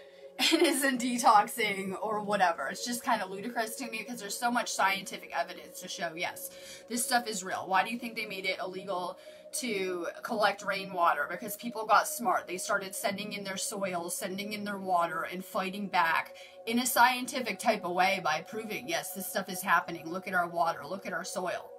and isn't detoxing or whatever. It's just kind of ludicrous to me because there's so much scientific evidence to show, yes, this stuff is real. Why do you think they made it illegal to collect rainwater? Because people got smart. They started sending in their soil, sending in their water, and fighting back in a scientific type of way by proving, yes, this stuff is happening. Look at our water. Look at our soil.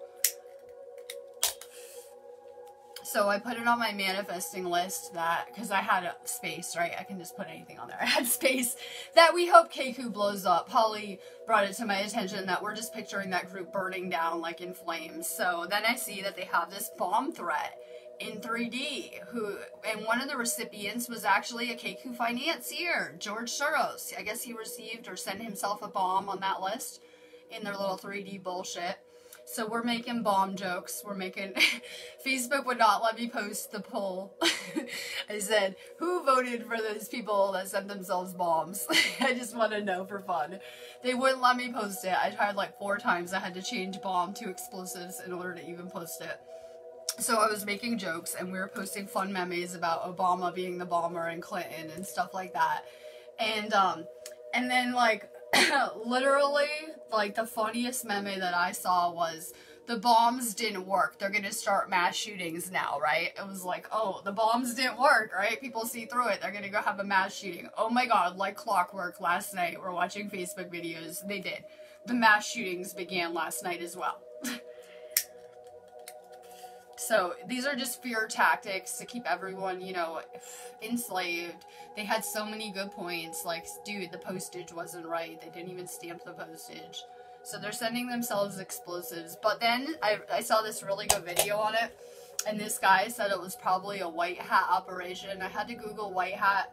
So I put it on my manifesting list that, because I had a space, right? I can just put anything on there. I had space that we hope Keiku blows up. Holly brought it to my attention that we're just picturing that group burning down like in flames. So then I see that they have this bomb threat in 3D, and one of the recipients was actually a Keku financier, George Soros. I guess he received or sent himself a bomb on that list in their little 3D bullshit. So we're making bomb jokes. We're making... Facebook would not let me post the poll. I said, who voted for those people that sent themselves bombs? I just want to know for fun. They wouldn't let me post it. I tried like 4 times. I had to change bomb to explosives in order to even post it. So I was making jokes, and we were posting fun memes about Obama being the bomber and Clinton and stuff like that. And then, like, literally, like, the funniest meme that I saw was, the bombs didn't work. They're gonna start mass shootings now, right? It was like, oh, the bombs didn't work, right? People see through it. They're gonna go have a mass shooting. Oh my god, like clockwork, last night we're watching Facebook videos. They did. The mass shootings began last night as well. So these are just fear tactics to keep everyone, you know, enslaved. They had so many good points, like, dude, the postage wasn't right. They didn't even stamp the postage. So they're sending themselves explosives. But then I saw this really good video on it, and this guy said it was probably a white hat operation. I had to Google white hat.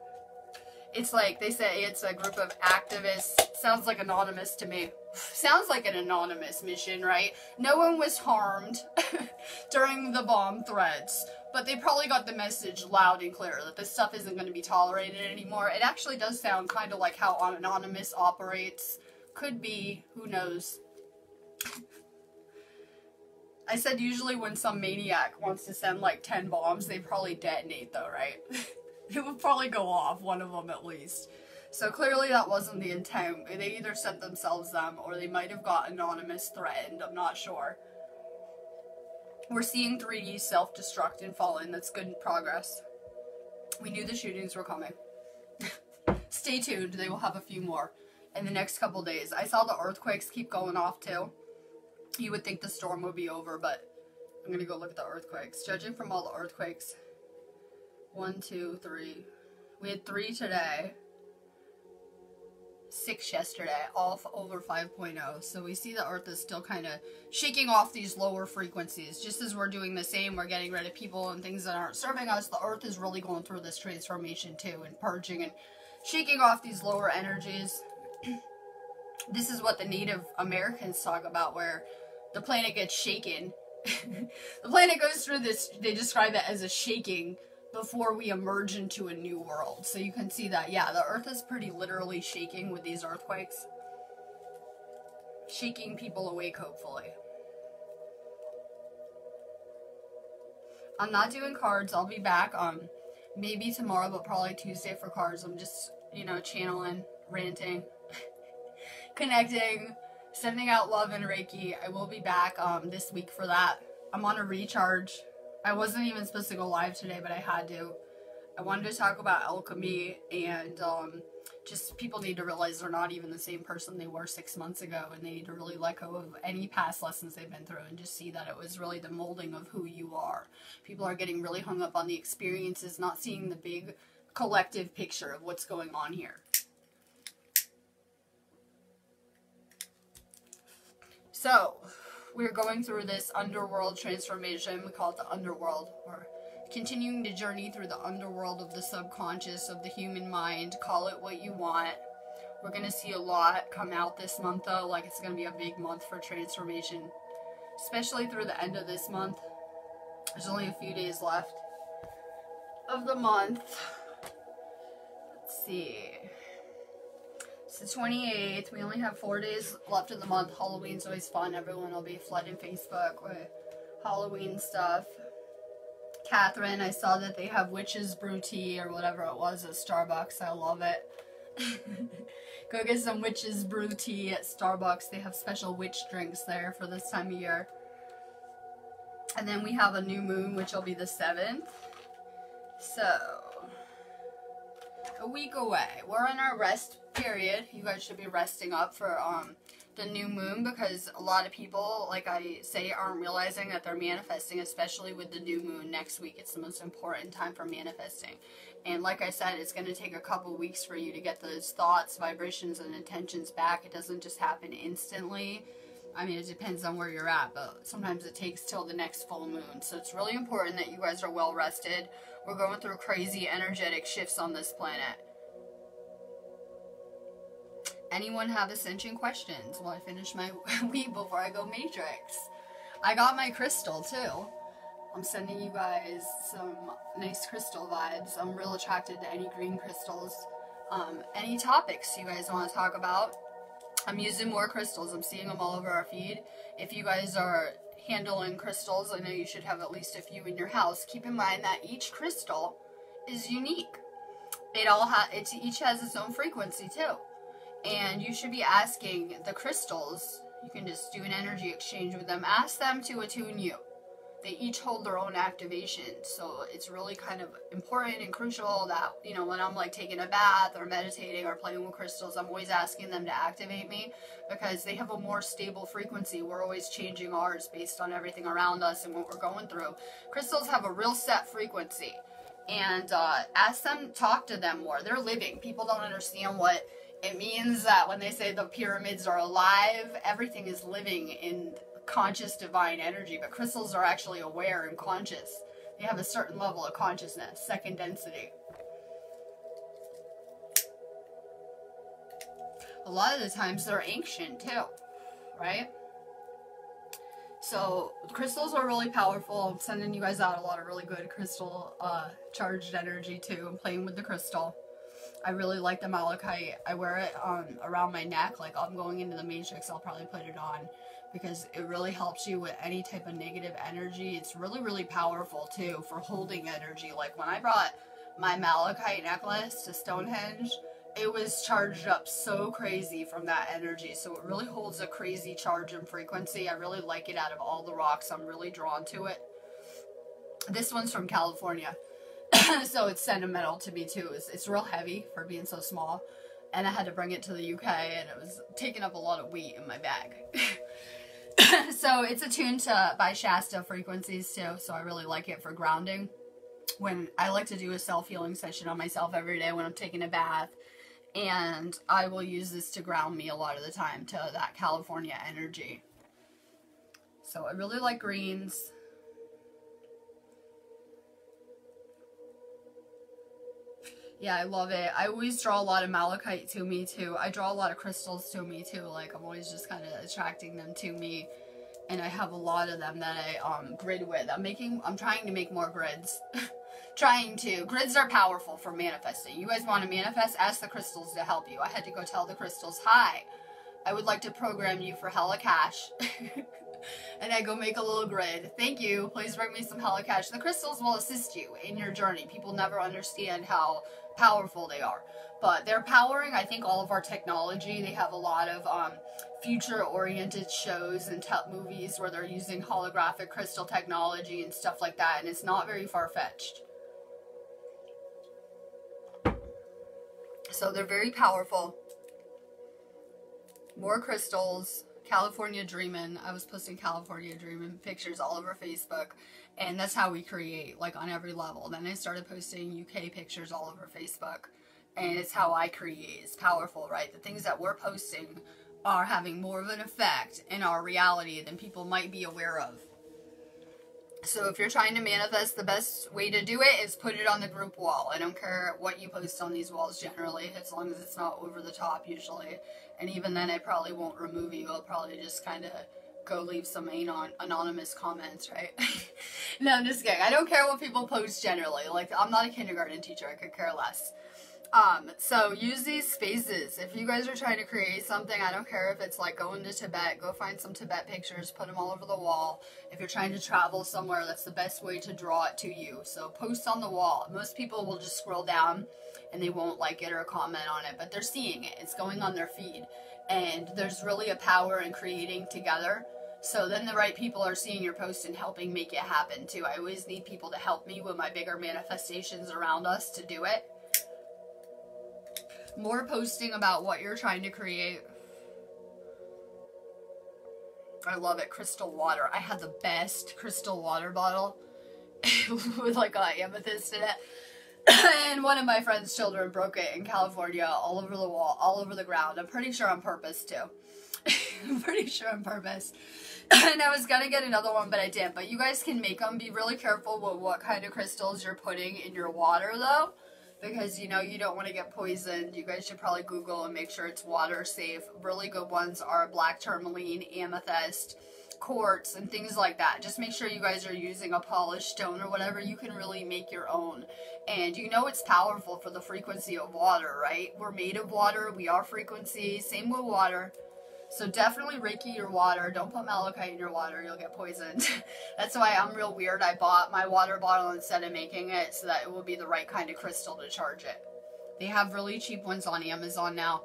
It's like, they say it's a group of activists. Sounds like anonymous to me. Sounds like an anonymous mission, right? No one was harmed during the bomb threats, but they probably got the message loud and clear that this stuff isn't going to be tolerated anymore. It actually does sound kind of like how Anonymous operates. Could be. Who knows? I said usually when some maniac wants to send like 10 bombs, they probably detonate though, right? It would probably go off, one of them at least. So clearly that wasn't the intent. They either sent themselves them, or they might have got Anonymous threatened. I'm not sure. We're seeing 3D self-destruct and fall in. That's good progress. We knew the shootings were coming. Stay tuned. They will have a few more in the next couple days. I saw the earthquakes keep going off too. You would think the storm would be over, but I'm going to go look at the earthquakes. Judging from all the earthquakes. 1, 2, 3. We had 3 today. 6 yesterday, all over 5.0. So we see the earth is still kind of shaking off these lower frequencies. Just as we're doing the same, we're getting rid of people and things that aren't serving us, the earth is really going through this transformation too, and purging and shaking off these lower energies. This is what the Native Americans talk about, where the planet gets shaken. The planet goes through this, they describe it as a shaking before we emerge into a new world. So you can see that, yeah, the earth is pretty literally shaking with these earthquakes. Shaking people awake, hopefully. I'm not doing cards. I'll be back maybe tomorrow, but probably Tuesday for cards. I'm just, you know, channeling, ranting, connecting, sending out love and Reiki. I will be back this week for that. I'm on a recharge. I wasn't even supposed to go live today, but I had to. I wanted to talk about alchemy, and just people need to realize they're not even the same person they were 6 months ago, and they need to really let go of any past lessons they've been through and just see that it was really the molding of who you are. People are getting really hung up on the experiences, not seeing the big collective picture of what's going on here. So, we're going through this underworld transformation. We call it the underworld. We're continuing to journey through the underworld of the subconscious, of the human mind. Call it what you want. We're going to see a lot come out this month, though. Like, it's going to be a big month for transformation. Especially through the end of this month. There's only a few days left of the month. Let's see. It's the 28th. We only have 4 days left of the month. Halloween's always fun. Everyone will be flooding Facebook with Halloween stuff. Catherine, I saw that they have witch's brew tea or whatever it was at Starbucks. I love it. Go get some witch's brew tea at Starbucks. They have special witch drinks there for this time of year. And then we have a new moon, which will be the 7th. So, a week away. We're in our rest period. You guys should be resting up for the new moon, because a lot of people, like I say, aren't realizing that they're manifesting, especially with the new moon next week. It's the most important time for manifesting. And like I said, it's going to take a couple weeks for you to get those thoughts, vibrations, and intentions back. It doesn't just happen instantly. I mean, it depends on where you're at, but sometimes it takes till the next full moon. So it's really important that you guys are well rested. We're going through crazy energetic shifts on this planet. Anyone have Ascension questions while I finish my week before I go Matrix? I got my crystal too. I'm sending you guys some nice crystal vibes. I'm real attracted to any green crystals. Any topics you guys want to talk about? I'm using more crystals. I'm seeing them all over our feed. If you guys are handling crystals, I know you should have at least a few in your house. Keep in mind that each crystal is unique. Each has its own frequency too. And you should be asking the crystals, you can just do an energy exchange with them, ask them to attune you. They each hold their own activation, so it's really kind of important and crucial that, you know, when I'm like taking a bath or meditating or playing with crystals, I'm always asking them to activate me, because they have a more stable frequency. We're always changing ours based on everything around us and what we're going through. Crystals have a real set frequency, and ask them, talk to them more. They're living. People don't understand what it means that when they say the pyramids are alive, everything is living in conscious divine energy, but crystals are actually aware and conscious. They have a certain level of consciousness, second density. A lot of the times they're ancient too, right? So crystals are really powerful. I'm sending you guys out a lot of really good crystal charged energy too. I'm playing with the crystal. I really like the malachite. I wear it around my neck. Like I'm going into the Matrix, I'll probably put it on, because it really helps you with any type of negative energy. It's really, really powerful too for holding energy. Like when I brought my malachite necklace to Stonehenge, it was charged up so crazy from that energy. So it really holds a crazy charge and frequency. I really like it out of all the rocks. I'm really drawn to it. This one's from California. So it's sentimental to me too. It's real heavy for being so small. And I had to bring it to the UK, and it was taking up a lot of weight in my bag. So it's attuned to by Shasta frequencies too, so I really like it for grounding. When I like to do a self-healing session on myself every day when I'm taking a bath, and I will use this to ground me a lot of the time to that California energy. So I really like greens. Yeah, I love it. I always draw a lot of malachite to me too. I draw a lot of crystals to me too. Like I'm always just kind of attracting them to me. And I have a lot of them that I grid with. I'm trying to make more grids. Grids are powerful for manifesting. You guys want to manifest? Ask the crystals to help you. I had to go tell the crystals, hi, I would like to program you for hella cash. And I go make a little grid. Thank you. Please bring me some hella cash. The crystals will assist you in your journey. People never understand how powerful they are. But they're powering, I think, all of our technology. They have a lot of future-oriented shows and movies where they're using holographic crystal technology and stuff like that. And it's not very far-fetched. So they're very powerful. More crystals. California Dreamin'. I was posting California Dreamin' pictures all over Facebook, and that's how we create, like on every level. Then I started posting UK pictures all over Facebook, and it's how I create. It's powerful, right? The things that we're posting are having more of an effect in our reality than people might be aware of. So if you're trying to manifest, the best way to do it is put it on the group wall. I don't care what you post on these walls generally, as long as it's not over the top usually. And even then, I probably won't remove you. I'll probably just kind of go leave some anonymous comments, right? No, I'm just kidding. I don't care what people post generally. Like, I'm not a kindergarten teacher. I could care less. So use these spaces. If you guys are trying to create something, I don't care if it's like going to Tibet, go find some Tibet pictures, put them all over the wall. If you're trying to travel somewhere, that's the best way to draw it to you. So post on the wall. Most people will just scroll down and they won't like it or comment on it, but they're seeing it. It's going on their feed. And there's really a power in creating together. So then the right people are seeing your post and helping make it happen too. I always need people to help me with my bigger manifestations around us to do it. More posting about what you're trying to create. I love it. Crystal water. I had the best crystal water bottle with like an amethyst in it. And one of my friend's children broke it in California, all over the wall, all over the ground. I'm pretty sure on purpose too. I'm pretty sure on purpose. And I was gonna get another one, but I didn't. But you guys can make them. Be really careful with what kind of crystals you're putting in your water, though. Because, you know, you don't want to get poisoned. You guys should probably Google and make sure it's water safe. Really good ones are black tourmaline, amethyst, quartz, and things like that. Just make sure you guys are using a polished stone or whatever. You can really make your own. And you know it's powerful for the frequency of water, right? We're made of water. We are frequency. Same with water. So definitely Reiki your water. Don't put malachite in your water. You'll get poisoned. That's why I'm real weird. I bought my water bottle instead of making it so that it will be the right kind of crystal to charge it. They have really cheap ones on Amazon now.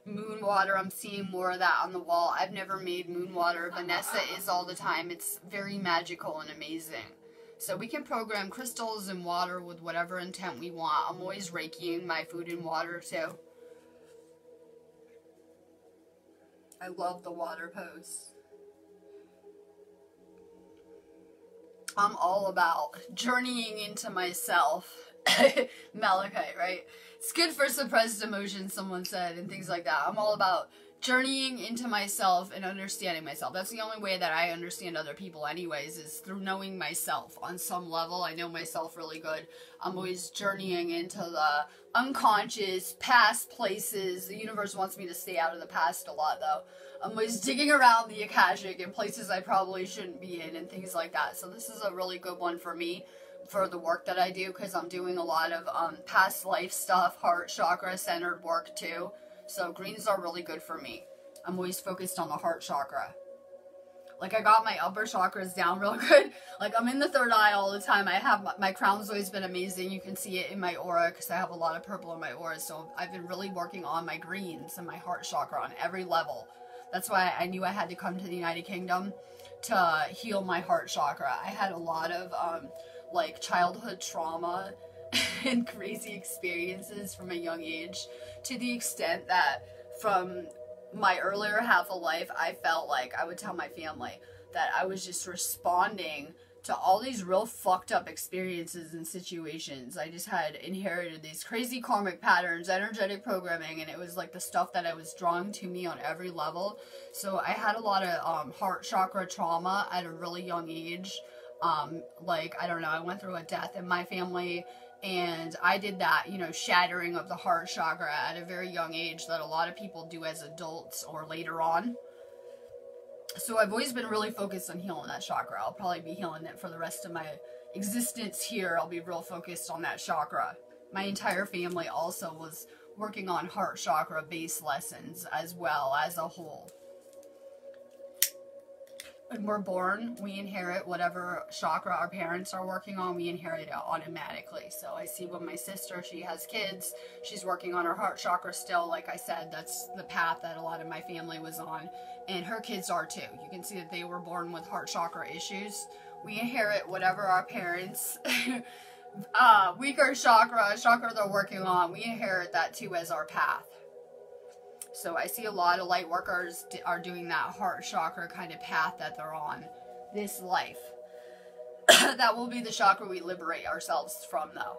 Moon water. I'm seeing more of that on the wall. I've never made moon water. Vanessa is all the time. It's very magical and amazing. So we can program crystals and water with whatever intent we want. I'm always Reikiing my food and water too. I love the water pose. I'm all about journeying into myself. Malachite, right? It's good for suppressed emotions, someone said, and things like that. I'm all about journeying into myself and understanding myself. That's the only way that I understand other people anyways, is through knowing myself on some level. I know myself really good. I'm always journeying into the unconscious, past places. The universe wants me to stay out of the past a lot, though. I'm always digging around the Akashic in places I probably shouldn't be in and things like that. So this is a really good one for me, for the work that I do, because I'm doing a lot of past life stuff, heart chakra centered work too. So greens are really good for me. I'm always focused on the heart chakra. Like, I got my upper chakras down real good. Like, I'm in the third eye all the time. I have, my crown's always been amazing. You can see it in my aura because I have a lot of purple in my aura. So I've been really working on my greens and my heart chakra on every level. That's why I knew I had to come to the United Kingdom to heal my heart chakra. I had a lot of, like, childhood trauma and crazy experiences from a young age, to the extent that from my earlier half of life, I felt like I would tell my family that I was just responding to all these real fucked up experiences and situations. I just had inherited these crazy karmic patterns, energetic programming, and it was like the stuff that I was drawing to me on every level. So I had a lot of heart chakra trauma at a really young age. Like, I don't know, I went through a death in my family, and I did that, you know, shattering of the heart chakra at a very young age that a lot of people do as adults or later on. So I've always been really focused on healing that chakra. I'll probably be healing it for the rest of my existence here. I'll be real focused on that chakra. My entire family also was working on heart chakra base lessons as well as a whole. When we're born, we inherit whatever chakra our parents are working on. We inherit it automatically. So I see with my sister, she has kids. She's working on her heart chakra still. Like I said, that's the path that a lot of my family was on. And her kids are too. You can see that they were born with heart chakra issues. We inherit whatever our parents, weaker chakra they're working on. We inherit that too as our path. So I see a lot of light workers are doing that heart chakra kind of path that they're on this life. That will be the chakra we liberate ourselves from, though.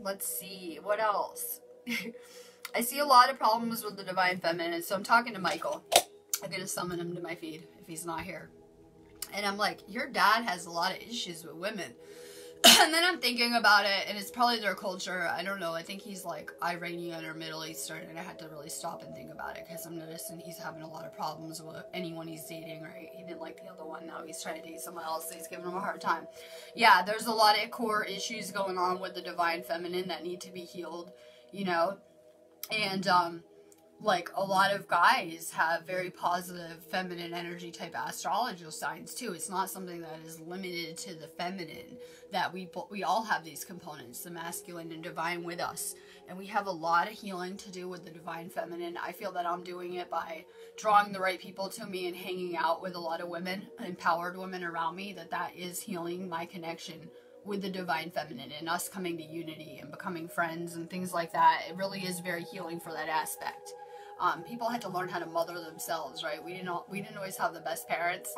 Let's see, what else? I see a lot of problems with the Divine Feminine, so I'm talking to Michael. I'm going to summon him to my feed if he's not here. And I'm like, your dad has a lot of issues with women. And then I'm thinking about it, and it's probably their culture. I don't know. I think he's like Iranian or Middle Eastern, and I had to really stop and think about it because I'm noticing he's having a lot of problems with anyone he's dating, right? He didn't like the other one. Now he's trying to date someone else, so he's giving him a hard time. Yeah, there's a lot of core issues going on with the Divine Feminine that need to be healed, you know? And, like, a lot of guys have very positive feminine energy type astrological signs too. It's not something that is limited to the feminine, that we all have these components, the masculine and divine with us. And we have a lot of healing to do with the Divine Feminine. I feel that I'm doing it by drawing the right people to me and hanging out with a lot of women, empowered women around me, that is healing my connection with the Divine Feminine and us coming to unity and becoming friends and things like that. It really is very healing for that aspect. People had to learn how to mother themselves, right? We didn't always have the best parents.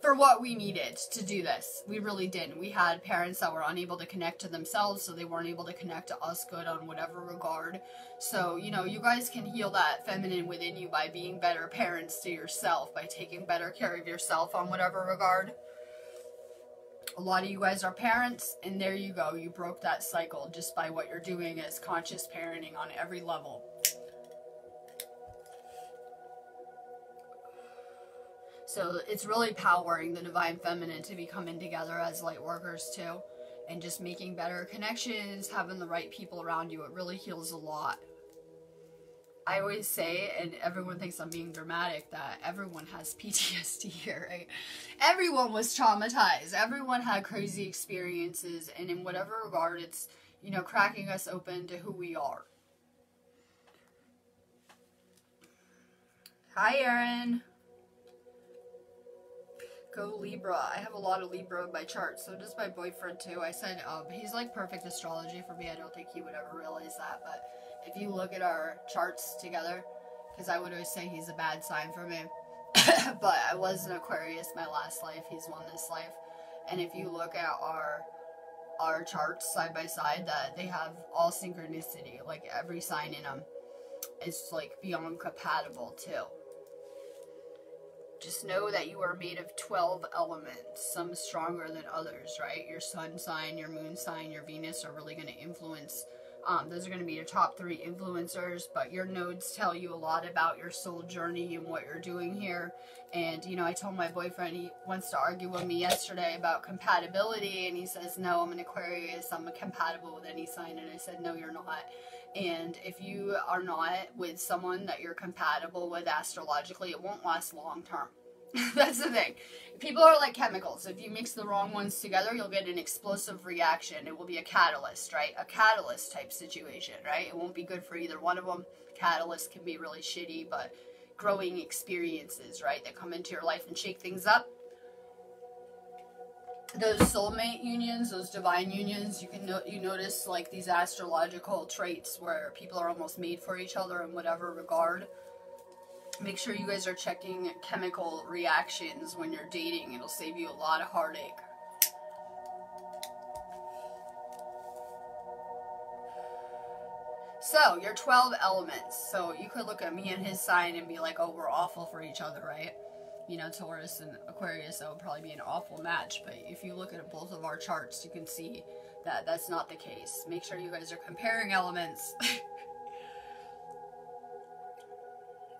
for what we needed to do this. We really didn't. We had parents that were unable to connect to themselves, so they weren't able to connect to us good on whatever regard. So, you know, you guys can heal that feminine within you by being better parents to yourself, by taking better care of yourself on whatever regard. A lot of you guys are parents, and there you go. You broke that cycle just by what you're doing as conscious parenting on every level. So it's really powering the divine feminine to be coming together as light workers too. And just making better connections, having the right people around you. It really heals a lot. I always say, and everyone thinks I'm being dramatic, that everyone has PTSD here, right? Everyone was traumatized. Everyone had crazy experiences. And in whatever regard, it's, you know, cracking us open to who we are. Hi, Erin. Go Libra. I have a lot of Libra in my chart. So does my boyfriend too. I said he's like perfect astrology for me. I don't think he would ever realize that. But if you look at our charts together, because I would always say he's a bad sign for me. But I was an Aquarius my last life. He's won this life. And if you look at our charts side by side, that they have all synchronicity. Like every sign in them is like beyond compatible too. Just know that you are made of 12 elements, some stronger than others, right? Your sun sign, your moon sign, your Venus are really going to influence. Those are going to be your top 3 influencers, but your nodes tell you a lot about your soul journey and what you're doing here. And, you know, I told my boyfriend, he wants to argue with me yesterday about compatibility, and he says, no, I'm an Aquarius, I'm compatible with any sign. And I said, no, you're not. And if you are not with someone that you're compatible with astrologically, it won't last long term. That's the thing. People are like chemicals. If you mix the wrong ones together, you'll get an explosive reaction. It will be a catalyst, right? A catalyst type situation, right? It won't be good for either one of them. Catalyst can be really shitty, but growing experiences, right, that come into your life and shake things up. Those soulmate unions, those divine unions, you notice like these astrological traits where people are almost made for each other in whatever regard. Make sure you guys are checking chemical reactions when you're dating. It'll save you a lot of heartache. So, your 12 elements. So, you could look at me and his sign and be like, oh, we're awful for each other, right? You know, Taurus and Aquarius, that would probably be an awful match. But if you look at both of our charts, you can see that that's not the case. Make sure you guys are comparing elements.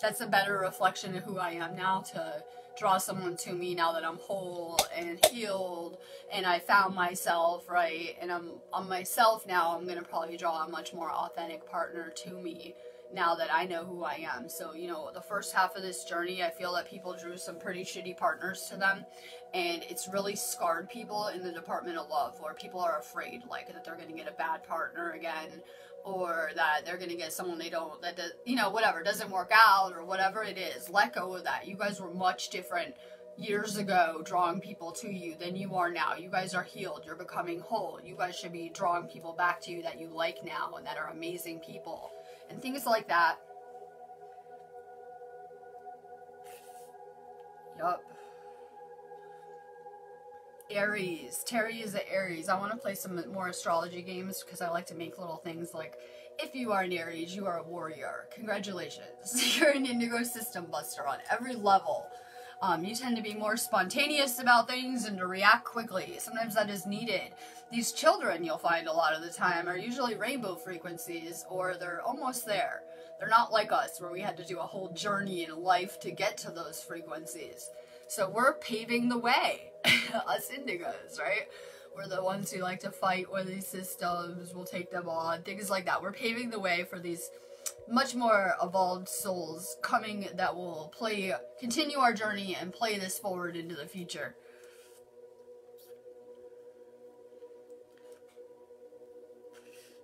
That's a better reflection of who I am now, to draw someone to me now that I'm whole and healed and I found myself, right? And I'm myself now. I'm going to probably draw a much more authentic partner to me now that I know who I am. So, you know, the first half of this journey, I feel that people drew some pretty shitty partners to them, and it's really scarred people in the department of love, where people are afraid, like, that they're going to get a bad partner again, or that they're going to get someone they don't, that does, you know, whatever, doesn't work out, or whatever it is. Let go of that. You guys were much different years ago drawing people to you than you are now. You guys are healed. You're becoming whole. You guys should be drawing people back to you that you like now and that are amazing people. And things like that. Yup. Aries. Terry is an Aries. I want to play some more astrology games because I like to make little things like, if you are an Aries, you are a warrior. Congratulations. You're an indigo system buster on every level. You tend to be more spontaneous about things and to react quickly. Sometimes that is needed. These children, you'll find a lot of the time, are usually rainbow frequencies, or they're almost there. They're not like us, where we had to do a whole journey in life to get to those frequencies. So we're paving the way, us indigos, right? We're the ones who like to fight with these systems, we'll take them on, things like that. We're paving the way for these much more evolved souls coming that will continue our journey and play this forward into the future.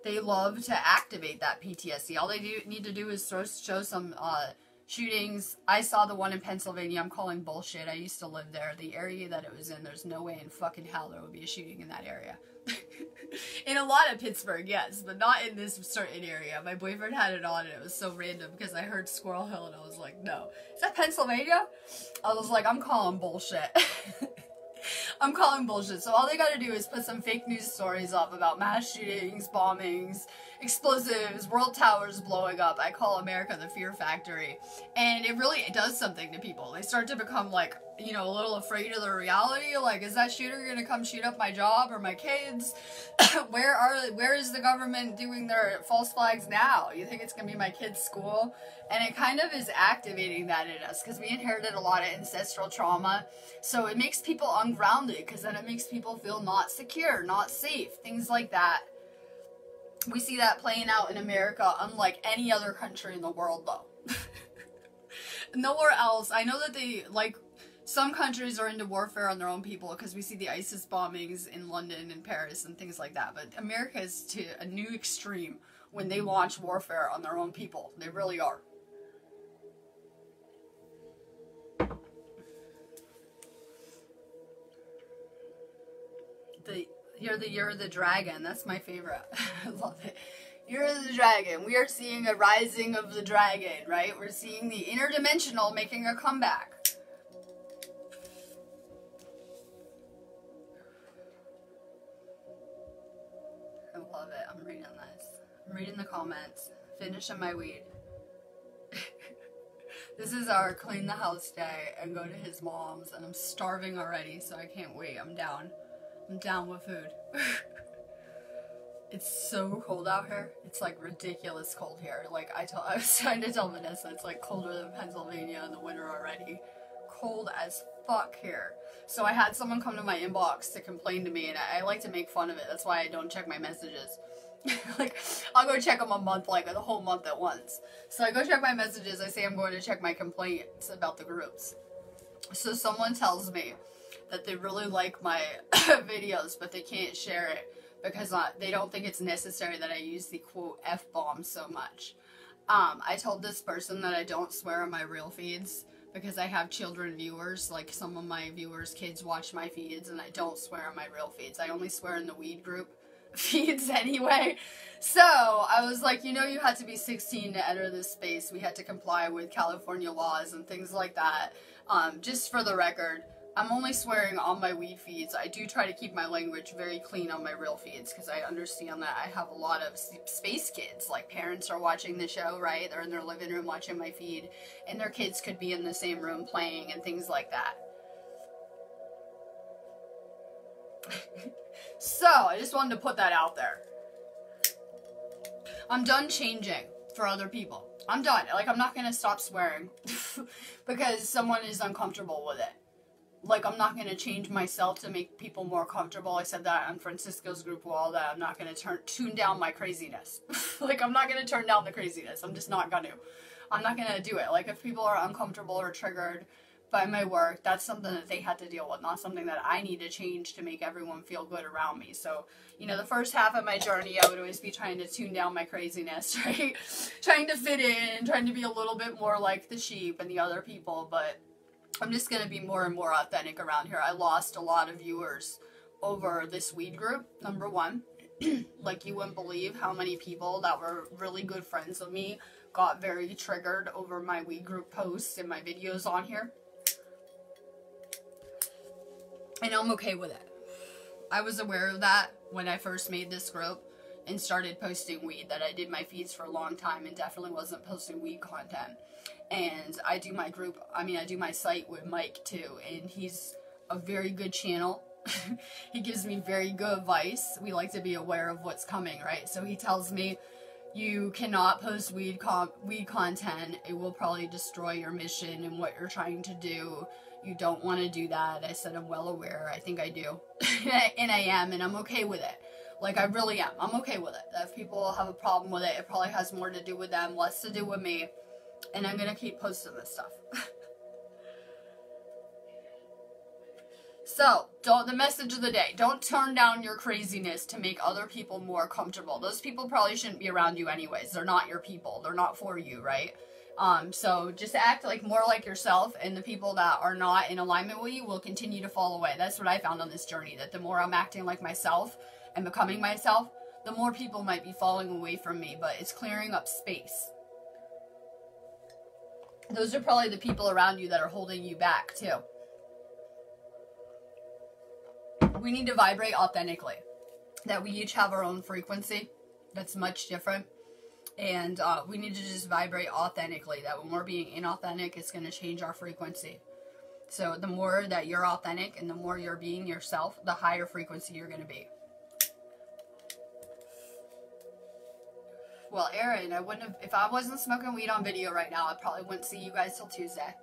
They love to activate that PTSD. All they need to do is show some shootings. I saw the one in Pennsylvania. I'm calling bullshit. I used to live there. The area that it was in, there's no way in fucking hell there would be a shooting in that area. In a lot of Pittsburgh, yes, but not in this certain area. My boyfriend had it on and it was so random because I heard Squirrel Hill and I was like, no. Is that Pennsylvania? I was like, I'm calling bullshit. I'm calling bullshit. So all they gotta do is put some fake news stories up about mass shootings, bombings, explosives, world towers blowing up. I call America the fear factory. And it does something to people. They start to become like, you know, a little afraid of the reality. Like, is that shooter gonna come shoot up my job or my kids? Where is the government doing their false flags now? You think it's gonna be my kid's school? And it kind of is activating that in us because we inherited a lot of ancestral trauma. So it makes people ungrounded because then it makes people feel not secure, not safe, things like that. We see that playing out in America unlike any other country in the world though. Nowhere else. I know that they, like, some countries are into warfare on their own people because we see the ISIS bombings in London and Paris and things like that. But America is to a new extreme when they launch warfare on their own people. They really are. You're the Year of the Dragon. That's my favorite. I love it. Year of the Dragon. We are seeing a rising of the dragon, right? We're seeing the interdimensional making a comeback. I love it. I'm reading this. I'm reading the comments. Finishing my weed. This is our clean the house day and go to his mom's, and I'm starving already, so I can't wait. I'm down. I'm down with food. It's so cold out here. It's like ridiculous cold here. Like I was trying to tell Vanessa, it's like colder than Pennsylvania in the winter already. Cold as fuck here. So I had someone come to my inbox to complain to me, and I like to make fun of it. That's why I don't check my messages. Like, I'll go check them a month, like the whole month at once. So I go check my messages. I say I'm going to check my complaints about the groups. So someone tells me that they really like my videos, but they can't share it because they don't think it's necessary that I use the quote F-bomb so much. I told this person that I don't swear on my real feeds because I have children viewers. Like, some of my viewers' kids watch my feeds, and I don't swear on my real feeds. I only swear in the weed group feeds anyway. So I was like, you know, you had to be 16 to enter this space. We had to comply with California laws and things like that. Just for the record, I'm only swearing on my weed feeds. I do try to keep my language very clean on my real feeds because I understand that I have a lot of space kids. Like, parents are watching the show, right? They're in their living room watching my feed, and their kids could be in the same room playing and things like that. So, I just wanted to put that out there. I'm done changing for other people. I'm done. Like, I'm not going to stop swearing because someone is uncomfortable with it. Like, I'm not going to change myself to make people more comfortable. I said that on Francisco's group wall, that I'm not going to tune down my craziness. Like, I'm not going to turn down the craziness. I'm just not going to. I'm not going to do it. Like, if people are uncomfortable or triggered by my work, that's something that they had to deal with, not something that I need to change to make everyone feel good around me. So, you know, the first half of my journey, I would always be trying to tune down my craziness, right? Trying to fit in, trying to be a little bit more like the sheep and the other people, but I'm just going to be more and more authentic around here. I lost a lot of viewers over this weed group, number one. Like, you wouldn't believe how many people that were really good friends with me got very triggered over my weed group posts and my videos on here. And I'm okay with it. I was aware of that when I first made this group and started posting weed, that I did my feeds for a long time and definitely wasn't posting weed content. And I do my group, I do my site with Mike too, and he's a very good channel. He gives me very good advice. We like to be aware of what's coming, right? So he tells me, you cannot post weed content. It will probably destroy your mission and what you're trying to do. You don't want to do that. I said, I'm well aware. I think I do. And I am, and I'm okay with it. Like, I really am. I'm okay with it. If people have a problem with it, it probably has more to do with them, less to do with me. And I'm going to keep posting this stuff. So, the message of the day. Don't turn down your craziness to make other people more comfortable. Those people probably shouldn't be around you anyways. They're not your people. They're not for you, right? So just act like more like yourself, and the people that are not in alignment with you will continue to fall away. That's what I found on this journey, that the more I'm acting like myself and becoming myself, the more people might be falling away from me, but it's clearing up space. Those are probably the people around you that are holding you back too. We need to vibrate authentically. That we each have our own frequency that's much different. And we need to just vibrate authentically. That when we're being inauthentic, it's going to change our frequency. So the more that you're authentic and the more you're being yourself, the higher frequency you're going to be. Well, Aaron, I wouldn't have, if I wasn't smoking weed on video right now, I probably wouldn't see you guys till Tuesday.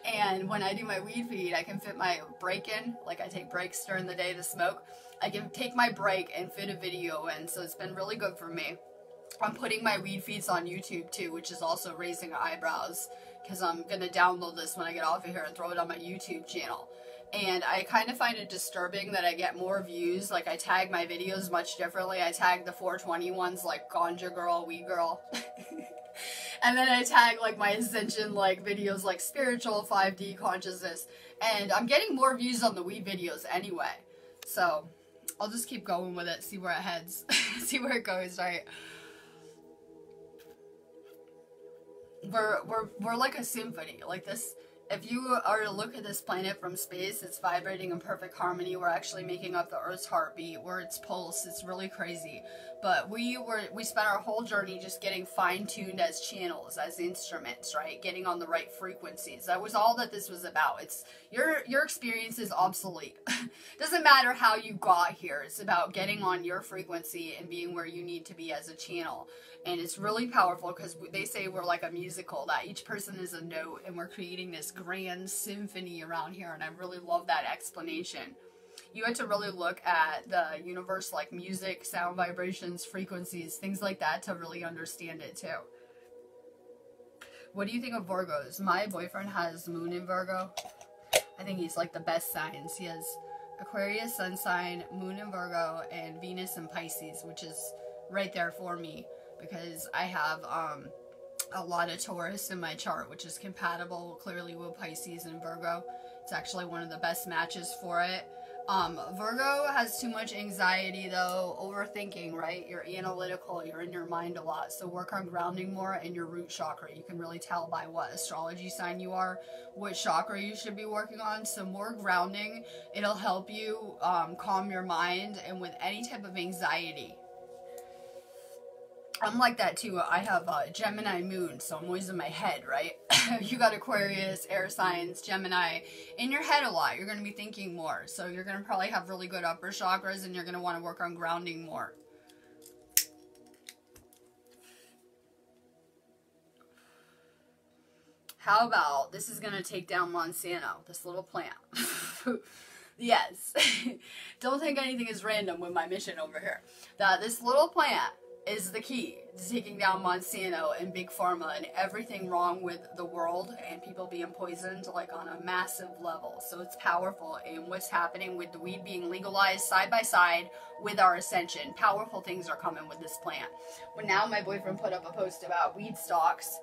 And when I do my weed feed, I can fit my break in, like I take breaks during the day to smoke. I can take my break and fit a video in, so it's been really good for me. I'm putting my weed feeds on YouTube too, which is also raising eyebrows, because I'm going to download this when I get off of here and throw it on my YouTube channel. And I kind of find it disturbing that I get more views. Like, I tag my videos much differently. I tag the 420 ones like Ganja Girl, Weed Girl. And then I tag like my Ascension like videos like spiritual 5D consciousness. And I'm getting more views on the weed videos anyway. So I'll just keep going with it, see where it heads. See where it goes, right? We're like a symphony. Like this, if you are to look at this planet from space, it's vibrating in perfect harmony. We're actually making up the Earth's heartbeat, where its pulse. It's really crazy. But we spent our whole journey just getting fine-tuned as channels, as instruments, right? Getting on the right frequencies. That was all that this was about. It's your experience is obsolete. Doesn't matter how you got here. It's about getting on your frequency and being where you need to be as a channel. And it's really powerful because they say we're like a musical, that each person is a note, and we're creating this grand symphony around here. And I really love that explanation. You had to really look at the universe, like music, sound vibrations, frequencies, things like that, to really understand it too. What do you think of Virgos? My boyfriend has moon in Virgo. I think he's like the best signs. He has Aquarius, sun sign, moon in Virgo, and Venus in Pisces, which is right there for me, because I have a lot of Taurus in my chart, which is compatible clearly with Pisces and Virgo. It's actually one of the best matches for it. Virgo has too much anxiety though, overthinking, right? You're analytical, you're in your mind a lot, so work on grounding more in your root chakra. You can really tell by what astrology sign you are, what chakra you should be working on. So more grounding, it'll help you calm your mind, and with any type of anxiety. I'm like that too. I have Gemini moon, so I'm always in my head, right? You got Aquarius, air signs, Gemini, in your head a lot. You're going to be thinking more. So you're going to probably have really good upper chakras, and you're going to want to work on grounding more. How about, this is going to take down Monsanto, this little plant. Yes. Don't think anything is random with my mission over here. This little plant is the key to taking down Monsanto and Big Pharma and everything wrong with the world and people being poisoned like on a massive level. So it's powerful. And what's happening with the weed being legalized side by side with our Ascension, powerful things are coming with this plant. Well, now my boyfriend put up a post about weed stocks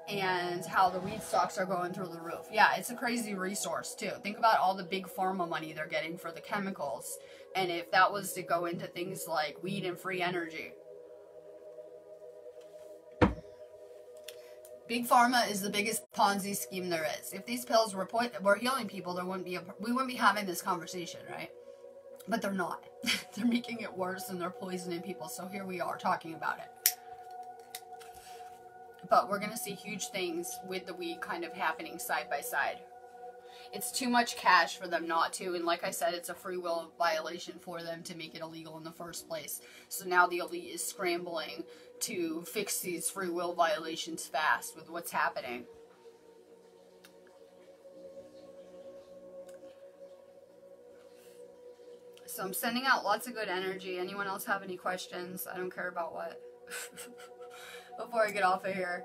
and how the weed stocks are going through the roof. Yeah, it's a crazy resource too. Think about all the Big Pharma money they're getting for the chemicals, and if that was to go into things like weed and free energy. Big Pharma is the biggest Ponzi scheme there is. If these pills were healing people, we wouldn't be having this conversation, right? But they're not. They're making it worse, and they're poisoning people. So here we are talking about it. But we're going to see huge things with the weed kind of happening side by side. It's too much cash for them not to, and like I said, it's a free will violation for them to make it illegal in the first place. So now the elite is scrambling to fix these free will violations fast with what's happening. So I'm sending out lots of good energy. Anyone else have any questions? I don't care about what. Before I get off of here.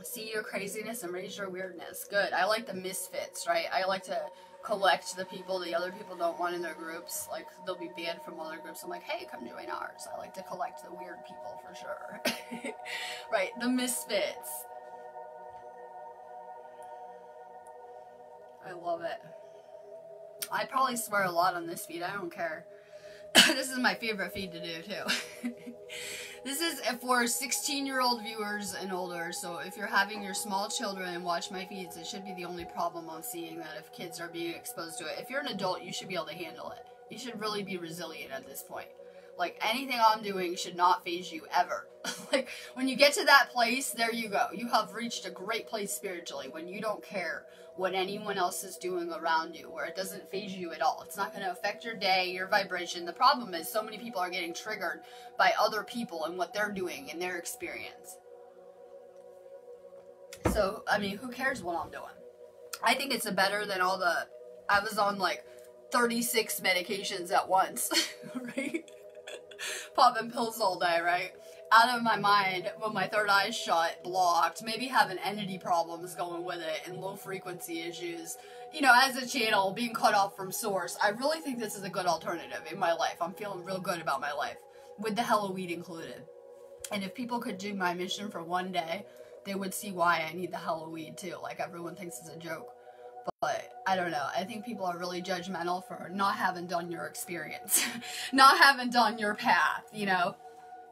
See your craziness and raise your weirdness. Good. I like the misfits, right? I like to collect the people the other people don't want in their groups. Like, they'll be banned from other groups. I'm like, hey, come join ours. I like to collect the weird people for sure. Right, the misfits. I love it. I probably swear a lot on this feed. I don't care. This is my favorite feed to do too. This is for 16-year-old viewers and older, so if you're having your small children and watch my feeds, it should be the only problem I'm seeing, that if kids are being exposed to it. If you're an adult, you should be able to handle it. You should really be resilient at this point. Like, anything I'm doing should not phase you ever. Like, when you get to that place, there you go. You have reached a great place spiritually, when you don't care what anyone else is doing around you, where it doesn't phase you at all. It's not going to affect your day, your vibration. The problem is so many people are getting triggered by other people and what they're doing in their experience. So, I mean, who cares what I'm doing? I think it's better than all the... I was on, like, 36 medications at once, right? Popping pills all day, right? Out of my mind, when my third eye shut, blocked, maybe having entity problems going with it, and low frequency issues. You know, as a channel, being cut off from source, I really think this is a good alternative in my life. I'm feeling real good about my life, with the hella weed included. And if people could do my mission for one day, they would see why I need the hella weed too. Like, everyone thinks it's a joke. But, I don't know, I think people are really judgmental for not having done your experience. Not having done your path, you know?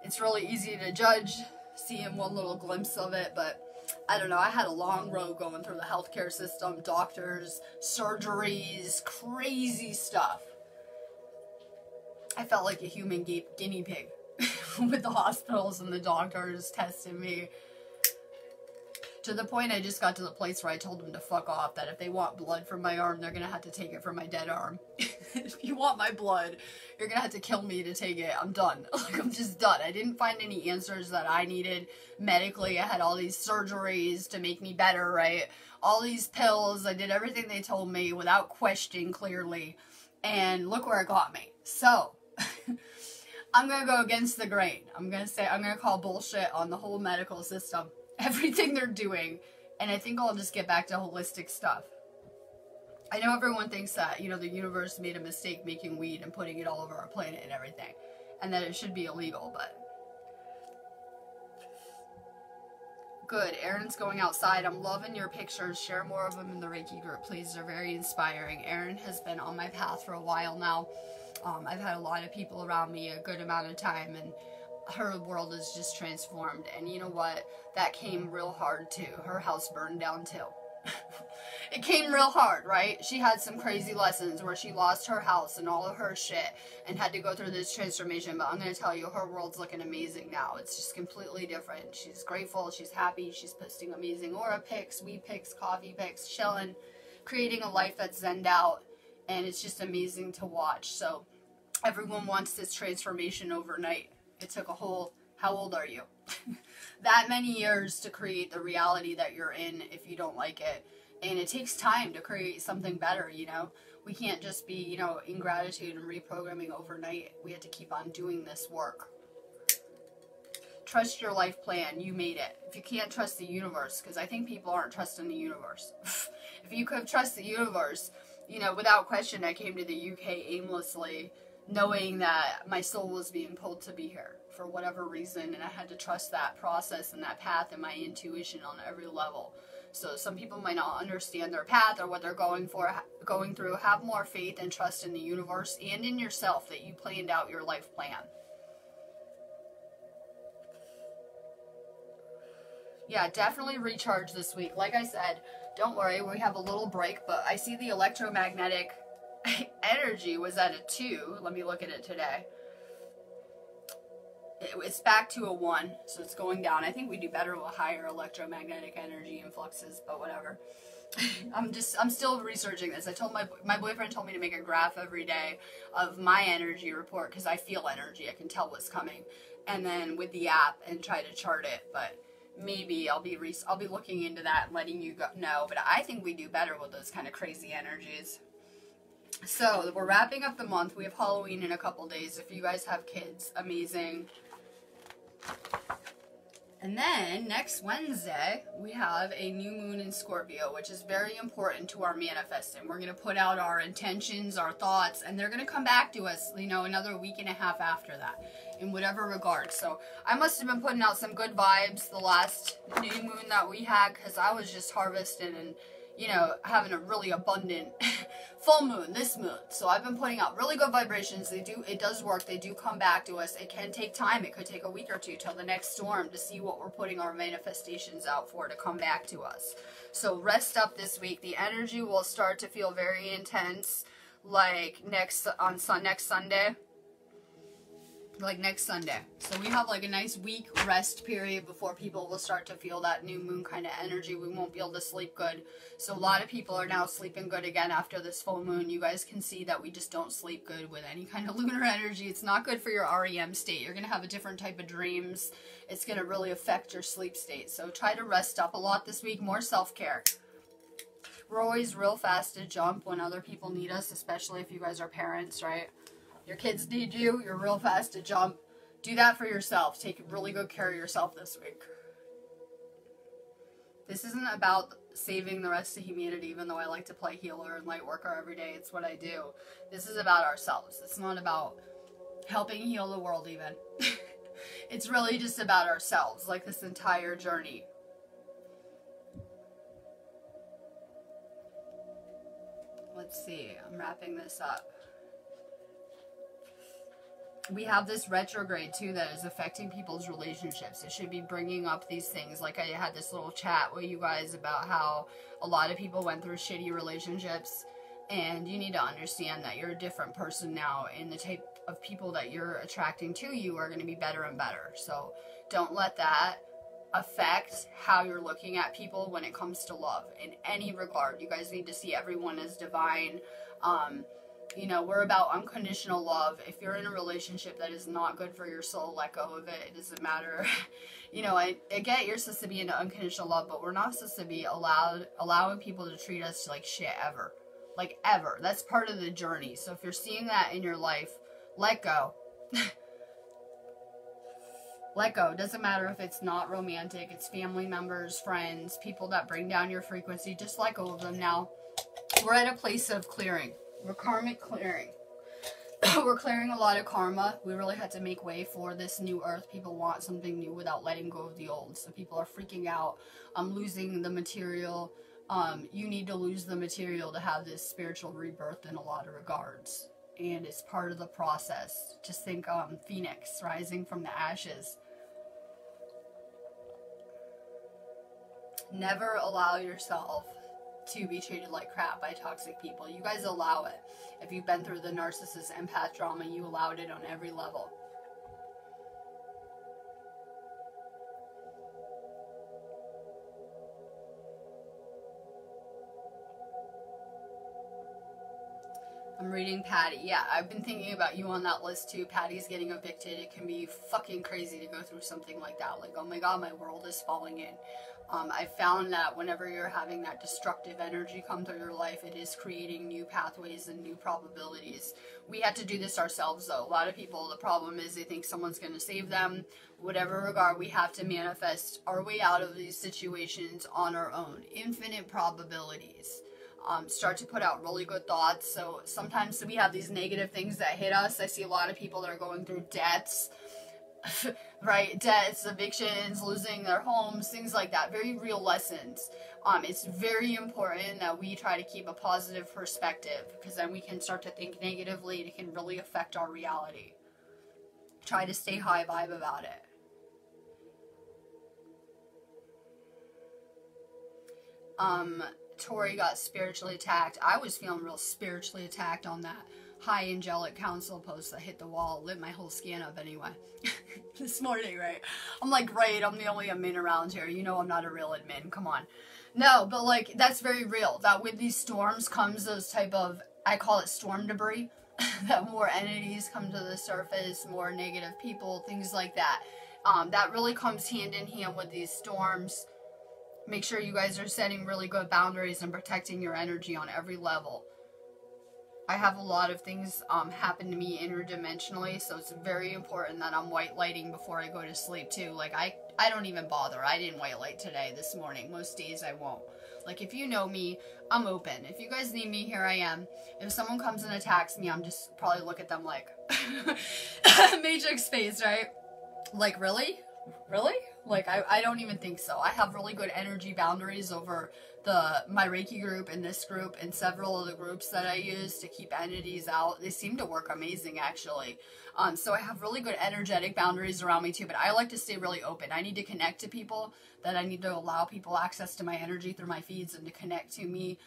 It's really easy to judge, seeing one little glimpse of it, but I don't know, I had a long road going through the healthcare system, doctors, surgeries, crazy stuff. I felt like a human guinea pig with the hospitals and the doctors testing me. To the point I just got to the place where I told them to fuck off, that if they want blood from my arm, they're gonna have to take it from my dead arm. If you want my blood, you're gonna have to kill me to take it. I'm done. Like, I'm just done. I didn't find any answers that I needed medically. I had all these surgeries to make me better, right? All these pills. I did everything they told me without question, clearly. And look where it got me. So, I'm gonna go against the grain. I'm gonna call bullshit on the whole medical system. Everything they're doing, and I think I'll just get back to holistic stuff. I know everyone thinks that, you know, the universe made a mistake making weed and putting it all over our planet and everything, and that it should be illegal, but... Good, Aaron's going outside. I'm loving your pictures. Share more of them in the Reiki group, please. They're very inspiring. Erin has been on my path for a while now. I've had a lot of people around me a good amount of time, and her world is just transformed. And you know what? That came real hard too. Her house burned down too. It came real hard, right? She had some crazy lessons where she lost her house and all of her shit and had to go through this transformation. But I'm going to tell you, her world's looking amazing now. It's just completely different. She's grateful. She's happy. She's posting amazing aura pics, weed pics, coffee pics, chilling, creating a life that's zenned out. And it's just amazing to watch. So everyone wants this transformation overnight. It took a whole, how old are you? That many years to create the reality that you're in if you don't like it. And it takes time to create something better, you know. We can't just be, you know, in gratitude and reprogramming overnight. We have to keep on doing this work. Trust your life plan. You made it. If you can't trust the universe, because I think people aren't trusting the universe. If you could trust the universe, you know, without question, I came to the UK aimlessly, knowing that my soul was being pulled to be here for whatever reason, and I had to trust that process and that path and my intuition on every level. So some people might not understand their path or what they're going through. Have more faith and trust in the universe and in yourself that you planned out your life plan. Yeah, definitely recharge this week. Like I said, don't worry, we have a little break, but I see the electromagnetic energy was at a 2. Let me look at it today. It's back to a 1, so it's going down. I think we do better with higher electromagnetic energy influxes, but whatever. I'm still researching this. I told my boyfriend told me to make a graph every day of my energy report, because I feel energy. I can tell what's coming, and then with the app and try to chart it. But maybe I'll be looking into that and letting you know. But I think we do better with those kind of crazy energies. So we're wrapping up the month. We have Halloween in a couple days. If you guys have kids, amazing. And then next Wednesday, we have a new moon in Scorpio, which is very important to our manifesting. We're going to put out our intentions, our thoughts, and they're going to come back to us, you know, another week and a half after that, in whatever regard. So I must have been putting out some good vibes the last new moon that we had, because I was just harvesting and, you know, having a really abundant full moon, this moon. So I've been putting out really good vibrations. It does work. They do come back to us. It can take time. It could take a week or two till the next storm to see what we're putting our manifestations out for to come back to us. So rest up this week. The energy will start to feel very intense, like next Sunday. Like next Sunday. So we have like a nice week rest period before people will start to feel that new moon kind of energy. We won't be able to sleep good. So a lot of people are now sleeping good again after this full moon. You guys can see that we just don't sleep good with any kind of lunar energy. It's not good for your REM state. You're going to have a different type of dreams. It's going to really affect your sleep state. So try to rest up a lot this week. More self-care. We're always real fast to jump when other people need us, especially if you guys are parents, right? Your kids need you. You're real fast to jump. Do that for yourself. Take really good care of yourself this week. This isn't about saving the rest of humanity, even though I like to play healer and light worker every day. It's what I do. This is about ourselves. It's not about helping heal the world even. It's really just about ourselves, like this entire journey. Let's see. I'm wrapping this up. We have this retrograde too that is affecting people's relationships. It should be bringing up these things. Like I had this little chat with you guys about how a lot of people went through shitty relationships, and you need to understand that you're a different person now, and the type of people that you're attracting to you are going to be better and better. So don't let that affect how you're looking at people when it comes to love in any regard. You guys need to see everyone as divine. You know, we're about unconditional love. If you're in a relationship that is not good for your soul, let go of it. It doesn't matter. You know, I get you're supposed to be into unconditional love, but we're not supposed to be allowing people to treat us like shit ever. Like, ever. That's part of the journey. So if you're seeing that in your life, let go. Let go. Doesn't matter if it's not romantic. It's family members, friends, people that bring down your frequency. Just let go of them now. We're at a place of clearing. We're karmic clearing. We're clearing a lot of karma. We really had to make way for this new earth. People want something new without letting go of the old. So people are freaking out. I'm losing the material. You need to lose the material to have this spiritual rebirth in a lot of regards. And it's part of the process. Just think Phoenix rising from the ashes. Never allow yourself to be treated like crap by toxic people. You guys allow it. If you've been through the narcissist empath drama, you allowed it on every level. I'm reading Patty. Yeah, I've been thinking about you on that list too. Patty's getting evicted. It can be fucking crazy to go through something like that. Like, oh my god, my world is falling in. I found that whenever you're having that destructive energy come through your life, it is creating new pathways and new probabilities. We had to do this ourselves though. A lot of people, the problem is they think someone's going to save them. Whatever regard, we have to manifest our way out of these situations on our own. Infinite probabilities. Start to put out really good thoughts. So sometimes we have these negative things that hit us. I see a lot of people that are going through debts. Right, debts, evictions, losing their homes, things like that. Very real lessons. It's very important that we try to keep a positive perspective, because then we can start to think negatively and it can really affect our reality. Try to stay high vibe about it. Tori got spiritually attacked. I was feeling real spiritually attacked on that high angelic council post that hit the wall, lit my whole skin up anyway. This morning, right? I'm like, great, I'm the only admin around here. You know I'm not a real admin, come on. No, but like, that's very real. That with these storms comes those type of, I call it storm debris. That more entities come to the surface, more negative people, things like that. That really comes hand in hand with these storms. Make sure you guys are setting really good boundaries and protecting your energy on every level. I have a lot of things happen to me interdimensionally, so it's very important that I'm white lighting before I go to sleep too. Like, I don't even bother. I didn't white light today, this morning. Most days I won't. Like, if you know me, I'm open. If you guys need me, here I am. If someone comes and attacks me, I'm just probably look at them like, Matrix face, right? Like, really? Really? Like, I don't even think so. I have really good energy boundaries over my Reiki group and this group and several of the groups that I use to keep entities out, they seem to work amazing actually. So I have really good energetic boundaries around me too, but I like to stay really open. I need to connect to people, that I need to allow people access to my energy through my feeds and to connect to me,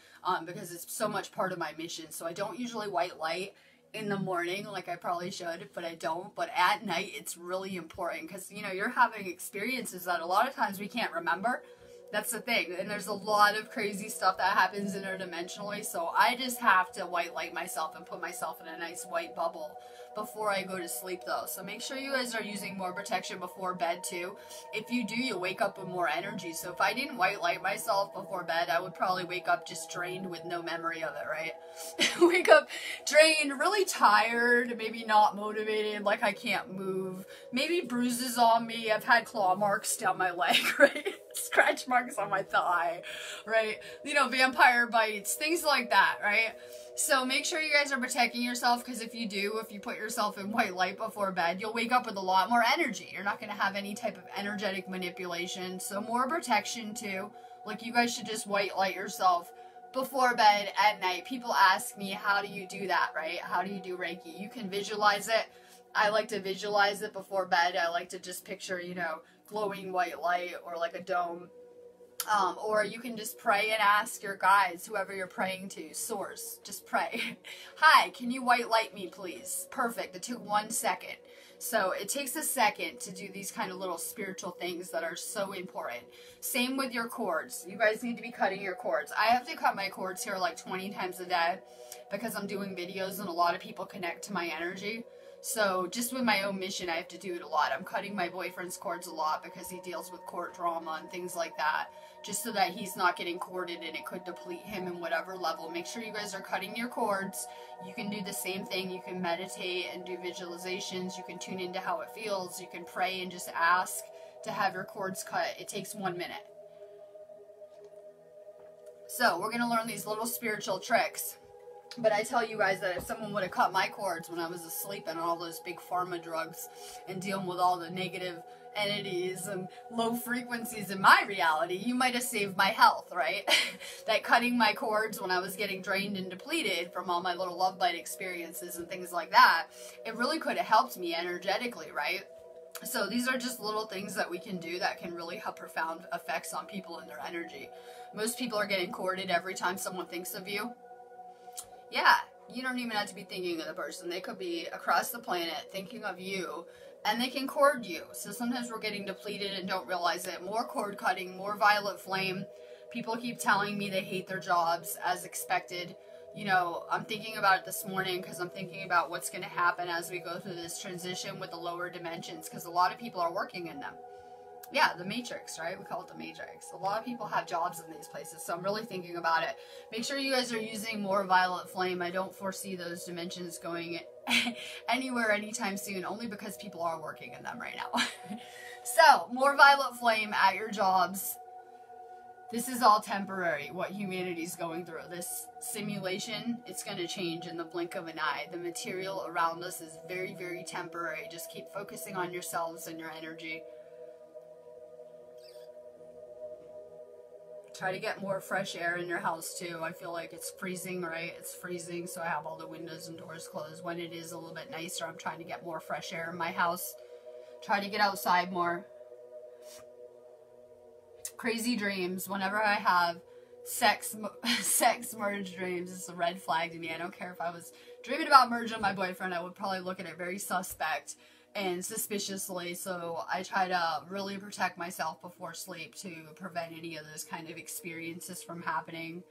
because it's so much part of my mission. So I don't usually white light in the morning like I probably should, but I don't. But at night it's really important, because you know, you're having experiences that a lot of times we can't remember. That's the thing, and there's a lot of crazy stuff that happens interdimensionally, so I just have to white light myself and put myself in a nice white bubble before I go to sleep though. So make sure you guys are using more protection before bed too. If you do, you wake up with more energy. So if I didn't white light myself before bed, I would probably wake up just drained with no memory of it, right? Wake up drained, really tired, maybe not motivated, like I can't move, maybe bruises on me. I've had claw marks down my leg, right? Scratch marks on my thigh, right? You know, vampire bites, things like that, right? So make sure you guys are protecting yourself, because if you put yourself in white light before bed, you'll wake up with a lot more energy. You're not going to have any type of energetic manipulation. So more protection too. Like, you guys should just white light yourself before bed at night. People ask me, how do you do that, right? How do you do Reiki? You can visualize it. I like to visualize it before bed. I like to just picture, you know, glowing white light or like a dome. Or you can just pray and ask your guides, whoever you're praying to, source, just pray. Hi, can you white light me, please? Perfect. It took 1 second. So it takes a second to do these kind of little spiritual things that are so important. Same with your cords. You guys need to be cutting your cords. I have to cut my cords here like 20 times a day because I'm doing videos and a lot of people connect to my energy. So just with my own mission, I have to do it a lot. I'm cutting my boyfriend's cords a lot because he deals with court drama and things like that, just so that he's not getting corded and it could deplete him in whatever level. Make sure you guys are cutting your cords. You can do the same thing. You can meditate and do visualizations. You can tune into how it feels. You can pray and just ask to have your cords cut. It takes 1 minute. So we're going to learn these little spiritual tricks. But I tell you guys that if someone would have cut my cords when I was asleep and all those big pharma drugs and dealing with all the negative entities and low frequencies in my reality, you might have saved my health, right? That cutting my cords when I was getting drained and depleted from all my little love bite experiences and things like that, it really could have helped me energetically, right? So these are just little things that we can do that can really have profound effects on people and their energy. Most people are getting corded every time someone thinks of you. Yeah, you don't even have to be thinking of the person. They could be across the planet thinking of you, and they can cord you. So sometimes we're getting depleted and don't realize it. More cord cutting, more violet flame. People keep telling me they hate their jobs, as expected. You know, I'm thinking about it this morning because I'm thinking about what's going to happen as we go through this transition with the lower dimensions, because a lot of people are working in them. Yeah, the matrix, right? We call it the matrix. A lot of people have jobs in these places, so I'm really thinking about it. Make sure you guys are using more violet flame. I don't foresee those dimensions going anywhere anytime soon, only because people are working in them right now. So, more violet flame at your jobs. This is all temporary, what humanity's going through. This simulation, it's going to change in the blink of an eye. The material around us is very, very temporary. Just keep focusing on yourselves and your energy. Try to get more fresh air in your house too. I feel like it's freezing, right? It's freezing, so I have all the windows and doors closed. When it is a little bit nicer, I'm trying to get more fresh air in my house. Try to get outside more. Crazy dreams. Whenever I have sex merge dreams, it's a red flag to me. I don't care if I was dreaming about merging with my boyfriend, I would probably look at it very suspect and suspiciously, so I try to really protect myself before sleep to prevent any of those kind of experiences from happening.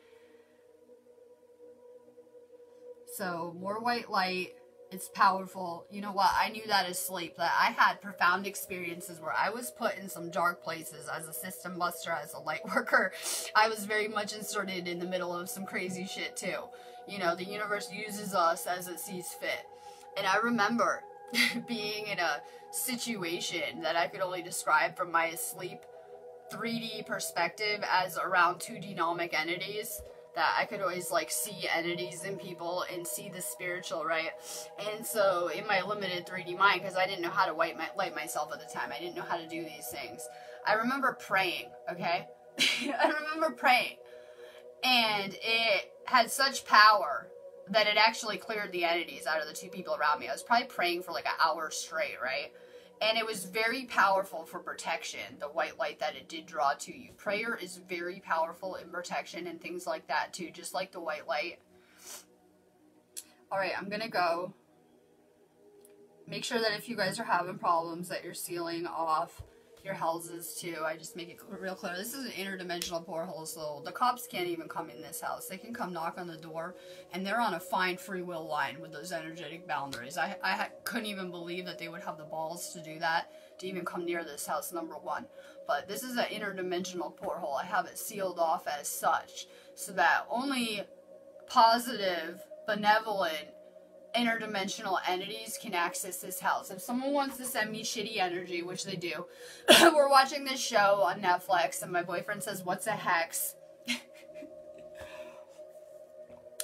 So, more white light, it's powerful. You know what, I knew that as sleep, that I had profound experiences where I was put in some dark places as a system buster, as a light worker. I was very much inserted in the middle of some crazy shit too. You know, the universe uses us as it sees fit. And I remember being in a situation that I could only describe from my sleep 3D perspective as around 2D nomic entities, that I could always like see entities in people and see the spiritual, right? And so in my limited 3D mind, because I didn't know how to light myself at the time, I didn't know how to do these things, I remember praying, okay? I remember praying. And it had such power that it actually cleared the entities out of the 2 people around me. I was probably praying for like an hour straight, right? And it was very powerful for protection, the white light that it did draw to you. Prayer is very powerful in protection and things like that too, just like the white light. Alright, I'm going to go. Make sure that if you guys are having problems that you're sealing off your houses too. I just make it real clear. This is an interdimensional portal, so the cops can't even come in this house. They can come knock on the door, and they're on a fine free will line with those energetic boundaries. I couldn't even believe that they would have the balls to do that, to even come near this house, number one. But this is an interdimensional portal. I have it sealed off as such, so that only positive, benevolent, interdimensional entities can access this house. If someone wants to send me shitty energy, which they do, we're watching this show on Netflix and my boyfriend says, "What's a hex?"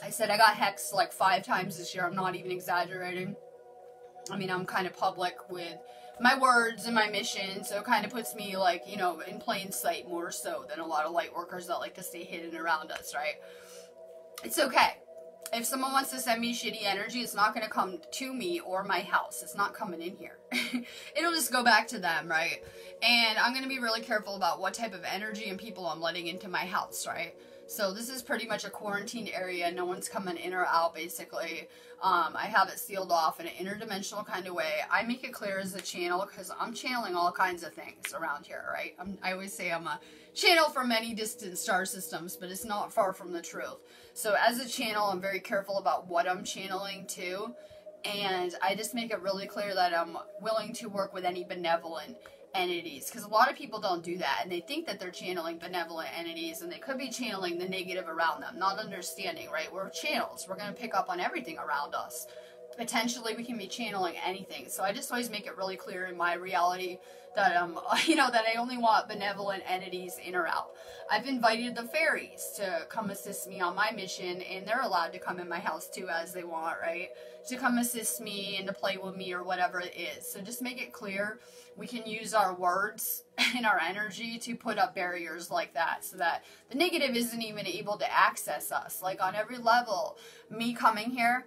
I said I got hexed like 5 times this year. I'm not even exaggerating. I mean, I'm kind of public with my words and my mission, so it kind of puts me like, you know, in plain sight more so than a lot of light workers that like to stay hidden around us, right? It's okay. If someone wants to send me shitty energy, it's not going to come to me or my house. It's not coming in here. It'll just go back to them, right? And I'm going to be really careful about what type of energy and people I'm letting into my house, right? So this is pretty much a quarantined area. No one's coming in or out, basically. I have it sealed off in an interdimensional kind of way. I make it clear as a channel because I'm channeling all kinds of things around here, right? I always say I'm a channel for many distant star systems, but it's not far from the truth. So as a channel, I'm very careful about what I'm channeling to. And I just make it really clear that I'm willing to work with any benevolent entities, because a lot of people don't do that, and they think that they're channeling benevolent entities, and they could be channeling the negative around them, not understanding, right? We're channels. We're going to pick up on everything around us. Potentially, we can be channeling anything. So I just always make it really clear in my reality that, you know, that I only want benevolent entities in or out. I've invited the fairies to come assist me on my mission, and they're allowed to come in my house too as they want, right? To come assist me and to play with me or whatever it is. So just make it clear. We can use our words and our energy to put up barriers like that, so that the negative isn't even able to access us. Like on every level, me coming here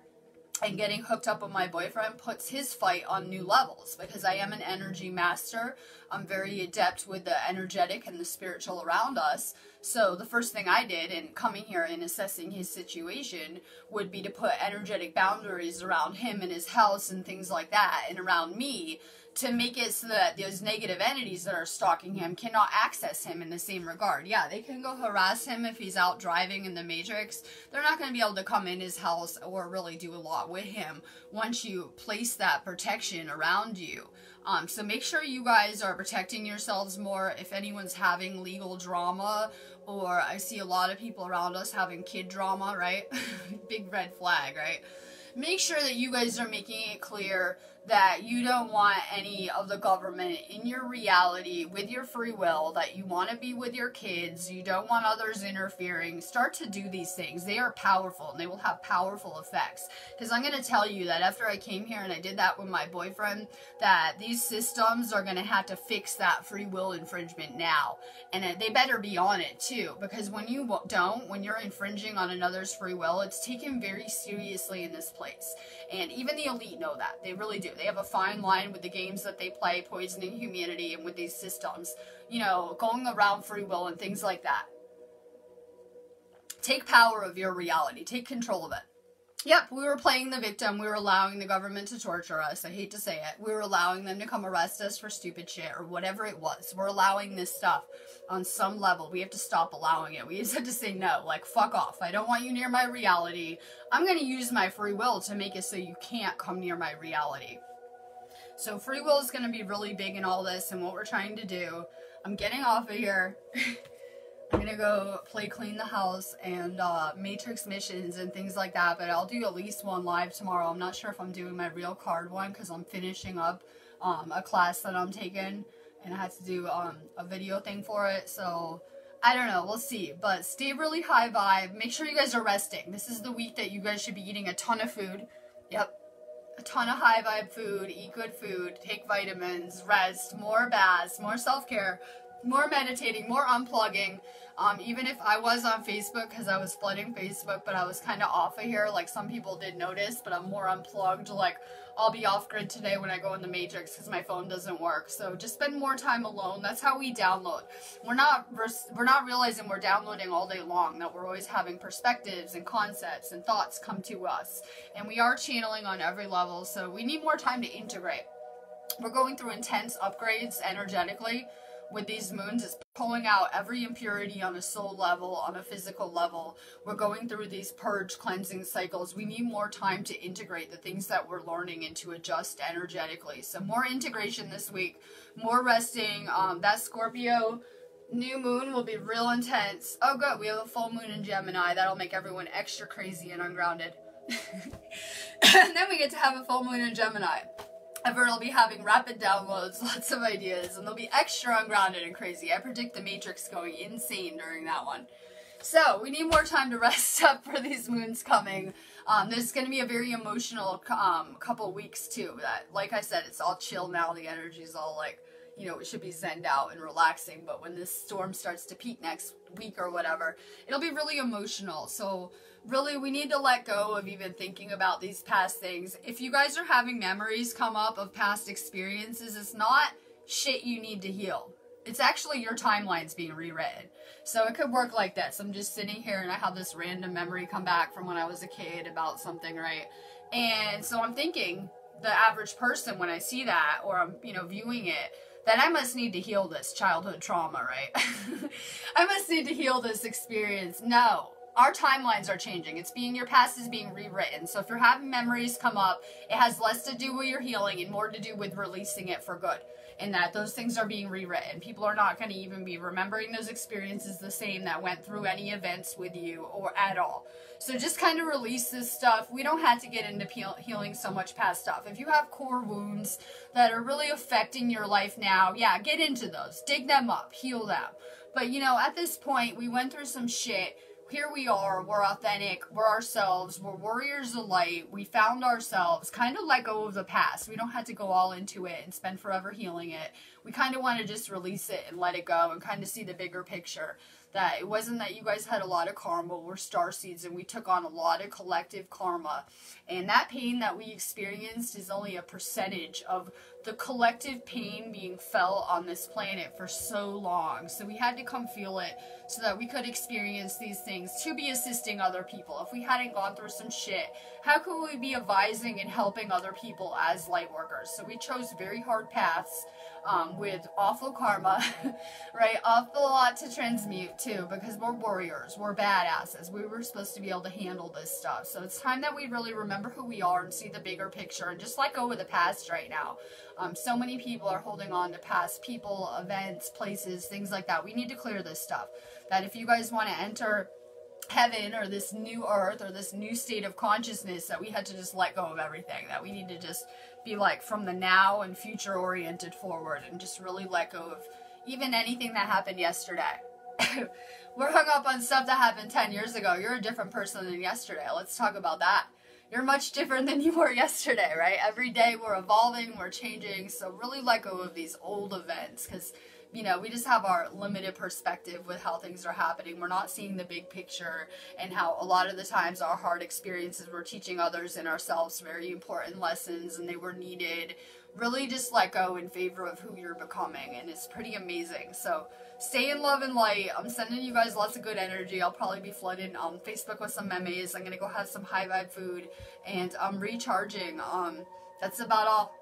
and getting hooked up with my boyfriend puts his fight on new levels, because I am an energy master. I'm very adept with the energetic and the spiritual around us. So the first thing I did in coming here and assessing his situation would be to put energetic boundaries around him and his house and things like that, and around me, to make it so that those negative entities that are stalking him cannot access him in the same regard. Yeah, they can go harass him if he's out driving in the Matrix. They're not going to be able to come in his house or really do a lot with him once you place that protection around you. So make sure you guys are protecting yourselves more. If anyone's having legal drama, or I see a lot of people around us having kid drama, right? Big red flag, right? Make sure that you guys are making it clear that you don't want any of the government in your reality with your free will, that you want to be with your kids, you don't want others interfering. Start to do these things. They are powerful, and they will have powerful effects. Because I'm going to tell you that after I came here and I did that with my boyfriend, that these systems are going to have to fix that free will infringement now. And they better be on it too, because when you don't, when you're infringing on another's free will, it's taken very seriously in this place. And even the elite know that. They really do. They have a fine line with the games that they play, poisoning humanity, and with these systems, you know, going around free will and things like that. Take power of your reality. Take control of it. Yep, we were playing the victim. We were allowing the government to torture us. I hate to say it. We were allowing them to come arrest us for stupid shit or whatever it was. We're allowing this stuff on some level. We have to stop allowing it. We just have to say no. Like, fuck off. I don't want you near my reality. I'm going to use my free will to make it so you can't come near my reality. So free will is going to be really big in all this and what we're trying to do. I'm getting off of here. I'm gonna go play clean the house and matrix missions and things like that, but I'll do at least one live tomorrow. I'm not sure if I'm doing my real card one because I'm finishing up a class that I'm taking, and I had to do a video thing for it, so I don't know, we'll see. But stay really high vibe. Make sure you guys are resting. This is the week that you guys should be eating a ton of food. Yep. A ton of high vibe food, eat good food, take vitamins, rest, more baths, more self-care, more meditating, more unplugging. Even if I was on Facebook, because I was flooding Facebook, but I was kind of off of here, like some people did notice, but I'm more unplugged. Like, I'll be off grid today when I go in the Matrix because my phone doesn't work. So just spend more time alone. That's how we download. We're not realizing we're downloading all day long, that we're always having perspectives and concepts and thoughts come to us. And we are channeling on every level, so we need more time to integrate. We're going through intense upgrades energetically with these moons. It's pulling out every impurity on a soul level, on a physical level. We're going through these purge cleansing cycles. We need more time to integrate the things that we're learning and to adjust energetically. So more integration this week, more resting. That Scorpio new moon will be real intense. Oh good, we have a full moon in Gemini. That'll make everyone extra crazy and ungrounded. And then we get to have a full moon in Gemini. Everyone will be having rapid downloads, lots of ideas, and they'll be extra ungrounded and crazy. I predict the Matrix going insane during that one. So, we need more time to rest up for these moons coming. There's going to be a very emotional couple weeks, too. That, like I said, it's all chill now. The energy's all like, you know, it should be zen'd out and relaxing. But when this storm starts to peak next week or whatever, it'll be really emotional. So, really, we need to let go of even thinking about these past things. If you guys are having memories come up of past experiences, it's not shit you need to heal. It's actually your timeline's being rewritten. So it could work like this. I'm just sitting here and I have this random memory come back from when I was a kid about something, right? And so I'm thinking, the average person, when I see that, or I'm, you know, viewing it, that I must need to heal this childhood trauma, right? I must need to heal this experience. No. Our timelines are changing. Your past is being rewritten. So if you're having memories come up, it has less to do with your healing and more to do with releasing it for good. And that those things are being rewritten. People are not going to even be remembering those experiences the same that went through any events with you or at all. So just kind of release this stuff. We don't have to get into healing so much past stuff. If you have core wounds that are really affecting your life now, yeah, get into those. Dig them up. Heal them. But, you know, at this point, we went through some shit. Here we are, we're authentic, we're ourselves, we're warriors of light, we found ourselves, kind of let go of the past. We don't have to go all into it and spend forever healing it. We kind of want to just release it and let it go and kind of see the bigger picture. That it wasn't that you guys had a lot of karma, we're starseeds and we took on a lot of collective karma. And that pain that we experienced is only a percentage of the collective pain being felt on this planet for so long. So we had to come feel it so that we could experience these things to be assisting other people. If we hadn't gone through some shit, how could we be advising and helping other people as light workers? So we chose very hard paths with awful karma, right? Awful lot to transmute too, because we're warriors, we're badasses. We were supposed to be able to handle this stuff. So it's time that we really remember who we are and see the bigger picture and just let go of the past right now. So many people are holding on to past people, events, places, things like that. We need to clear this stuff. That if you guys want to enter heaven or this new earth or this new state of consciousness, that we had to just let go of everything, that we need to just be like from the now and future oriented forward and just really let go of even anything that happened yesterday. We're hung up on stuff that happened 10 years ago. You're a different person than yesterday. Let's talk about that. You're much different than you were yesterday, right? Every day we're evolving, we're changing, so really let go of these old events because, you know, we just have our limited perspective with how things are happening. We're not seeing the big picture and how a lot of the times our hard experiences we're teaching others and ourselves very important lessons and they were needed. Really just let go in favor of who you're becoming and it's pretty amazing. So stay in love and light. I'm sending you guys lots of good energy. I'll probably be flooded on Facebook with some memes. I'm going to go have some high vibe food and I'm recharging. That's about all.